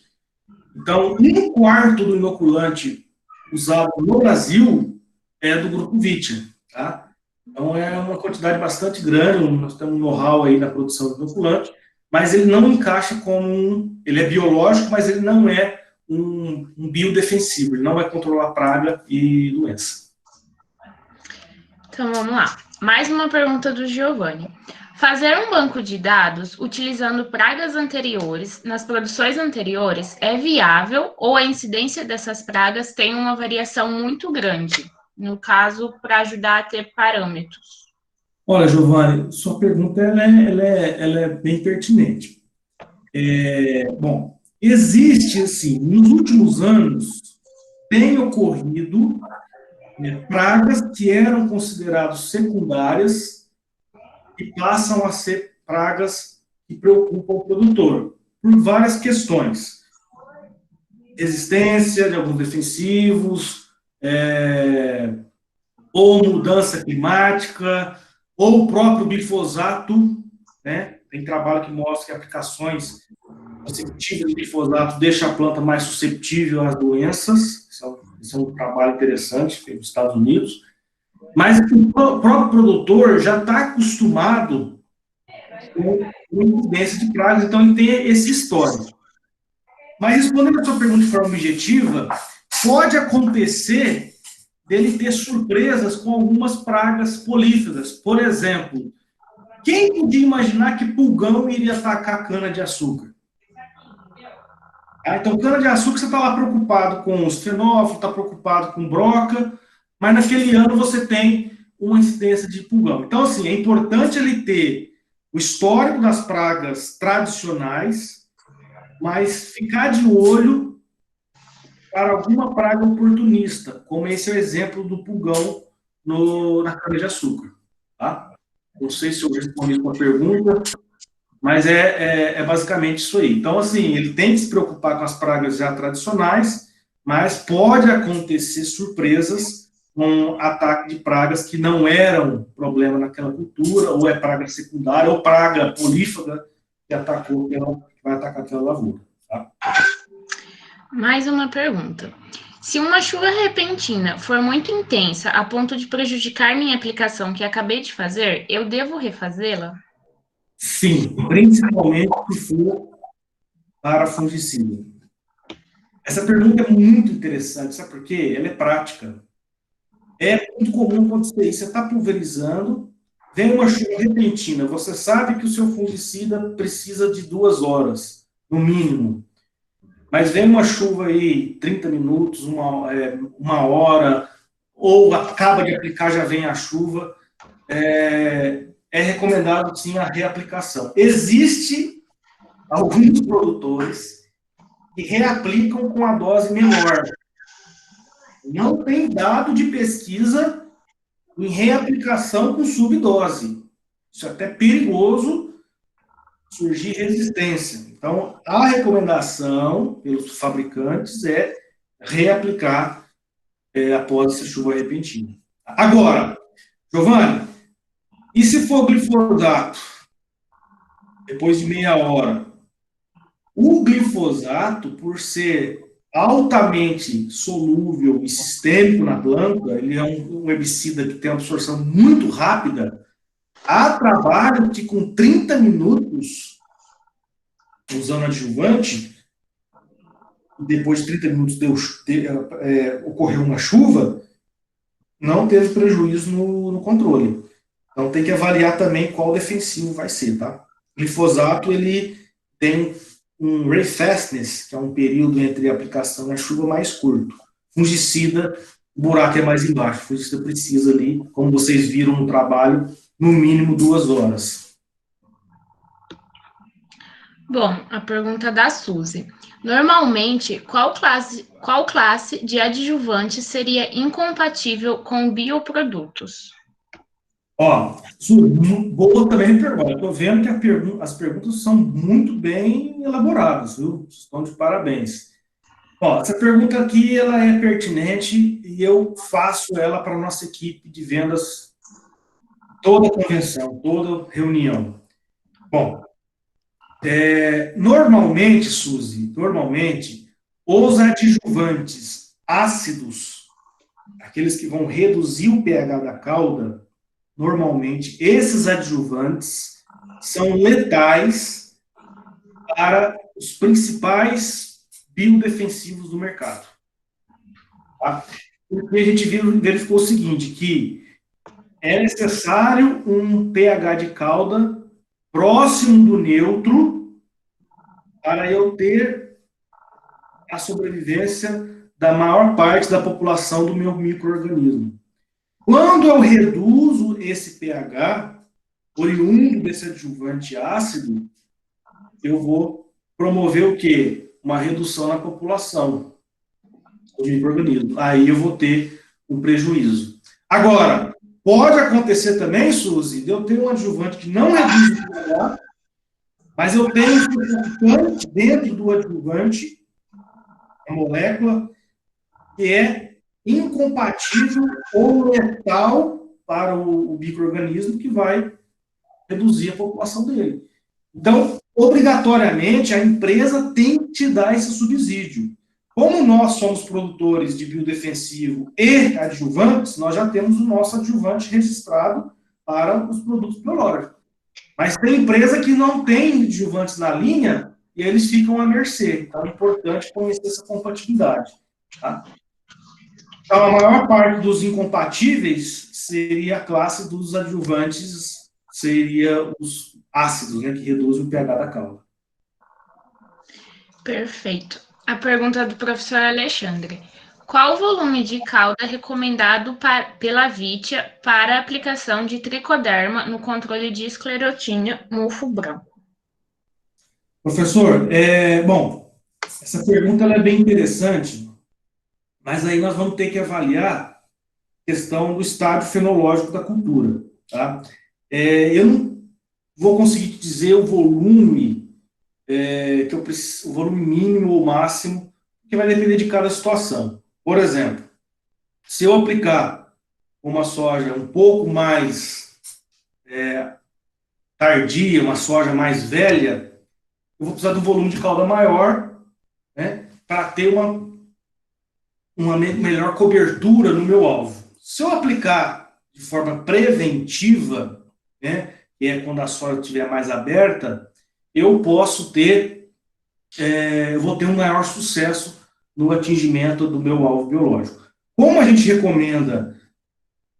Então, 1/4 do inoculante usado no Brasil é do Grupo Vitia, tá? Então é uma quantidade bastante grande, nós temos um know-how aí na produção do inoculante, mas ele não encaixa como ele é biológico, mas ele não é um biodefensivo, ele não vai controlar praga e doença. Então, vamos lá. Mais uma pergunta do Giovanni. Fazer um banco de dados utilizando pragas anteriores nas produções anteriores é viável ou a incidência dessas pragas tem uma variação muito grande? No caso, para ajudar a ter parâmetros. Olha, Giovanni, sua pergunta ela é bem pertinente. Bom, existe, assim, nos últimos anos, tem ocorrido pragas que eram consideradas secundárias e passam a ser pragas que preocupam o produtor, por várias questões. Existência de alguns defensivos, ou mudança climática, ou o próprio glifosato, né? Tem trabalho que mostra que aplicações suscetíveis de glifosato deixam a planta mais suscetível às doenças. Esse é um trabalho interessante feito nos Estados Unidos. Mas o próprio produtor já está acostumado com a incidência de pragas, então ele tem esse histórico. Mas respondendo a sua pergunta de forma objetiva, pode acontecer dele ter surpresas com algumas pragas polífagas. Por exemplo, quem podia imaginar que pulgão iria atacar a cana-de-açúcar? Então, cana-de-açúcar, você está lá preocupado com os fenófilos, está preocupado com broca, mas naquele ano você tem uma incidência de pulgão. Então, assim, é importante ele ter o histórico das pragas tradicionais, mas ficar de olho para alguma praga oportunista, como esse é o exemplo do pulgão na cana-de-açúcar. Tá? Não sei se eu respondi a sua pergunta, mas é basicamente isso aí. Então, assim, ele tem que se preocupar com as pragas já tradicionais, mas pode acontecer surpresas com ataque de pragas que não eram problema naquela cultura, ou é praga secundária, ou praga polífaga que vai atacar aquela lavoura. Tá? Mais uma pergunta. Se uma chuva repentina for muito intensa a ponto de prejudicar minha aplicação que acabei de fazer, eu devo refazê-la? Sim, principalmente se for para fungicida. Essa pergunta é muito interessante, sabe por quê? Ela é prática. É muito comum acontecer isso. Você está pulverizando, vem uma chuva repentina, você sabe que o seu fungicida precisa de 2 horas, no mínimo. Mas vem uma chuva aí, 30 minutos, uma hora, ou acaba de aplicar, já vem a chuva, é recomendado, sim, a reaplicação. Existe alguns produtores que reaplicam com a dose menor. não tem dado de pesquisa em reaplicação com subdose. Isso é até perigoso surgir resistência. Então, a recomendação pelos fabricantes é reaplicar após essa chuva repentina. Agora, Giovanni, e se for glifosato, depois de meia hora? O glifosato, por ser altamente solúvel e sistêmico na planta, ele é um herbicida que tem uma absorção muito rápida. Há trabalho que com 30 minutos, usando adjuvante, depois de 30 minutos ocorreu uma chuva, não teve prejuízo no controle. Então tem que avaliar também qual defensivo vai ser, tá? O glifosato, ele tem um ray-fastness, que é um período entre a aplicação e a chuva mais curto. Fungicida, o buraco é mais embaixo. O fungicida precisa ali, como vocês viram no trabalho, no mínimo 2 horas. Bom, a pergunta da Suzy. Normalmente, qual classe de adjuvante seria incompatível com bioprodutos? Ó, Suzy, boa também pergunta. Estou vendo que as perguntas são muito bem elaboradas, viu? Estão de parabéns. Ó, essa pergunta aqui ela é pertinente e eu faço ela para a nossa equipe de vendas, toda convenção, toda reunião. Bom, normalmente, Suzy, os adjuvantes ácidos, aqueles que vão reduzir o pH da cauda, normalmente esses adjuvantes são letais para os principais biodefensivos do mercado. Tá? Porque a gente verificou o seguinte, que é necessário um pH de cauda próximo do neutro para eu ter a sobrevivência da maior parte da população do meu micro-organismo. Quando eu reduzo esse pH, oriundo desse adjuvante ácido, eu vou promover o quê? Uma redução na população do micro-organismo. Aí eu vou ter um prejuízo. Agora, pode acontecer também, Suzy, de eu ter um adjuvante que não reduz o pH, mas eu tenho um substante dentro do adjuvante, a molécula, que é incompatível ou letal para o micro-organismo, que vai reduzir a população dele. Então, obrigatoriamente, a empresa tem que te dar esse subsídio. Como nós somos produtores de biodefensivo e adjuvantes, nós já temos o nosso adjuvante registrado para os produtos biológicos. Mas tem empresa que não tem adjuvantes na linha e eles ficam à mercê. Então, é importante conhecer essa compatibilidade. Tá? Então, a maior parte dos incompatíveis seria a classe dos adjuvantes, seria os ácidos, né, que reduzem o pH da cauda. Perfeito. A pergunta do professor Alexandre. Qual o volume de cauda recomendado pela Vitia para a aplicação de tricoderma no controle de esclerotínia mufo branco? Professor, bom, essa pergunta ela é bem interessante, mas aí nós vamos ter que avaliar a questão do estágio fenológico da cultura. Tá? Eu não vou conseguir te dizer o volume que eu preciso, o volume mínimo ou máximo, que vai depender de cada situação. Por exemplo, se eu aplicar uma soja um pouco mais tardia, uma soja mais velha, eu vou precisar de um volume de cauda maior, né, para ter uma melhor cobertura no meu alvo. Se eu aplicar de forma preventiva, né, que é quando a soja estiver mais aberta, eu posso ter, eu vou ter um maior sucesso no atingimento do meu alvo biológico. Como a gente recomenda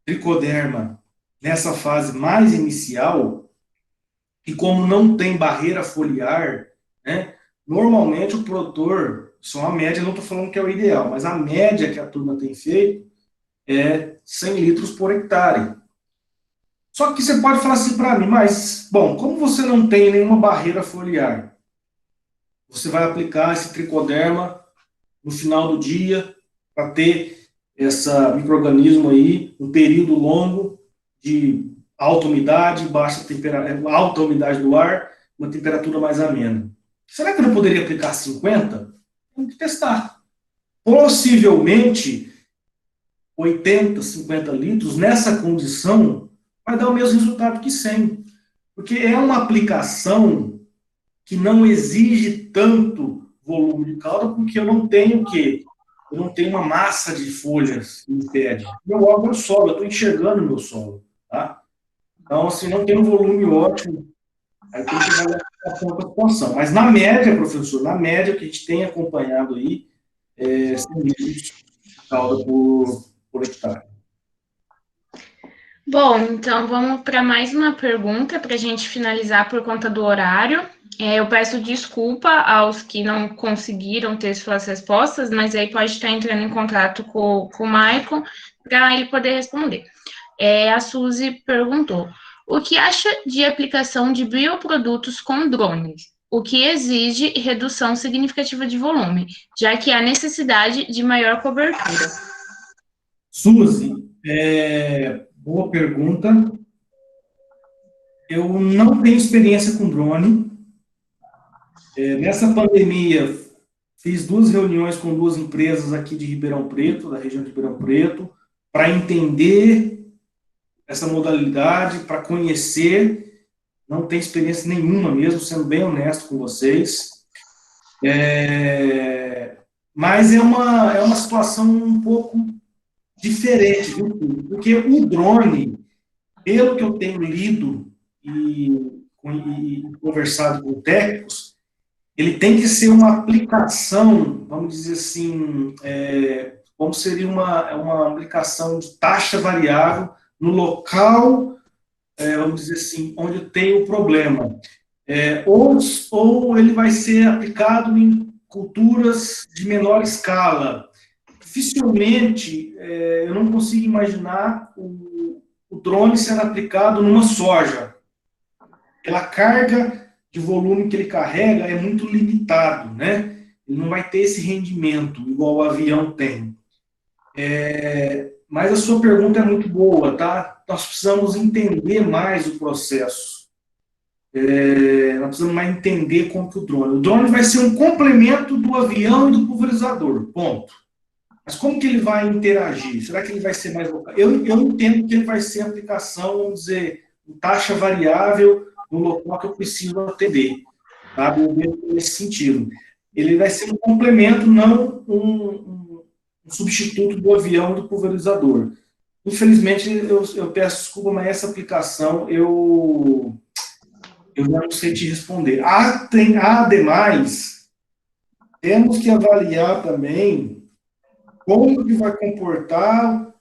tricoderma nessa fase mais inicial, e como não tem barreira foliar, né, normalmente o produtor, isso é uma média, não estou falando que é o ideal, mas a média que a turma tem feito é 100 litros por hectare. Só que você pode falar assim para mim, mas, bom, como você não tem nenhuma barreira foliar, você vai aplicar esse tricoderma no final do dia para ter esse micro-organismo aí, um período longo de alta umidade, baixa temperatura, alta umidade do ar, uma temperatura mais amena. Será que eu não poderia aplicar 50? Tem que testar. Possivelmente, 80, 50 litros, nessa condição, vai dar o mesmo resultado que 100. Porque é uma aplicação que não exige tanto volume de calda, porque eu não tenho o quê? Eu não tenho uma massa de folhas que me impede. Meu órgão é o solo, eu estou enxergando o meu solo. Tá? Então, assim, não tem um volume ótimo, aí tem que avaliar a situação. Mas na média, professor, na média que a gente tem acompanhado aí, 100 litros de calda por hectare. Bom, então vamos para mais uma pergunta para a gente finalizar por conta do horário. Eu peço desculpa aos que não conseguiram ter suas respostas, mas aí pode estar entrando em contato com o Maicon para ele poder responder. A Suzy perguntou: o que acha de aplicação de bioprodutos com drones? O que exige redução significativa de volume, já que há necessidade de maior cobertura? Suzy, boa pergunta. Eu não tenho experiência com drone. Nessa pandemia, fiz 2 reuniões com 2 empresas aqui de Ribeirão Preto, da região de Ribeirão Preto, para entender essa modalidade, para conhecer. Não tenho experiência nenhuma mesmo, sendo bem honesto com vocês. Mas é uma situação um pouco diferente, viu? Porque o drone, pelo que eu tenho lido e conversado com técnicos, ele tem que ser uma aplicação, vamos dizer assim, como seria uma aplicação de taxa variável no local, vamos dizer assim, onde tem o problema. Ou ele vai ser aplicado em culturas de menor escala. Dificilmente, eu não consigo imaginar o drone sendo aplicado numa soja. Pela carga de volume que ele carrega é muito limitado, né? Ele não vai ter esse rendimento igual o avião tem. Mas a sua pergunta é muito boa, tá? Nós precisamos entender mais o processo. Nós precisamos mais entender como que o drone vai ser um complemento do avião e do pulverizador, ponto. Mas como que ele vai interagir? Será que ele vai ser mais local? Eu entendo que ele vai ser aplicação, vamos dizer, em taxa variável no local que eu preciso atender, sabe? Nesse sentido. Ele vai ser um complemento, não um substituto do avião e do pulverizador. Infelizmente, eu peço desculpa, mas essa aplicação eu não sei te responder. Ademais, temos que avaliar também como que vai comportar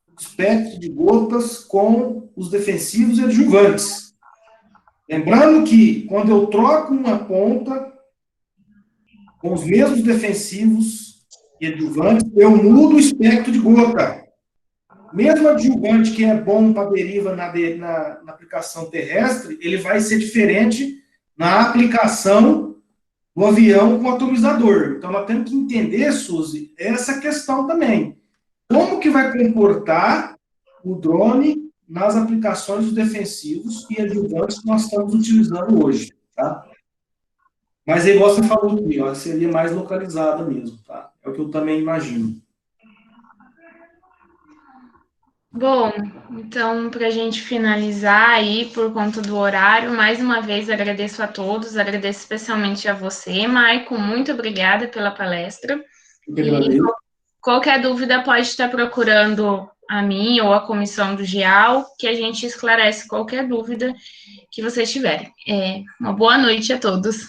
o espectro de gotas com os defensivos e adjuvantes. Lembrando que, quando eu troco uma ponta com os mesmos defensivos e adjuvantes, eu mudo o espectro de gota. Mesmo adjuvante que é bom para deriva na aplicação terrestre, ele vai ser diferente na aplicação do avião com atomizador. Então, nós temos que entender, Suzy, essa questão também. Como que vai comportar o drone nas aplicações dos defensivos e adjuvantes que nós estamos utilizando hoje, tá? Mas, igual você falou aqui, ó, seria mais localizada mesmo, tá? É o que eu também imagino. Bom, então, para a gente finalizar aí, por conta do horário, mais uma vez agradeço a todos, agradeço especialmente a você, Maicon, muito obrigada pela palestra. E qualquer dúvida pode estar procurando a mim ou a comissão do GEAL, que a gente esclarece qualquer dúvida que vocês tiverem. Uma boa noite a todos.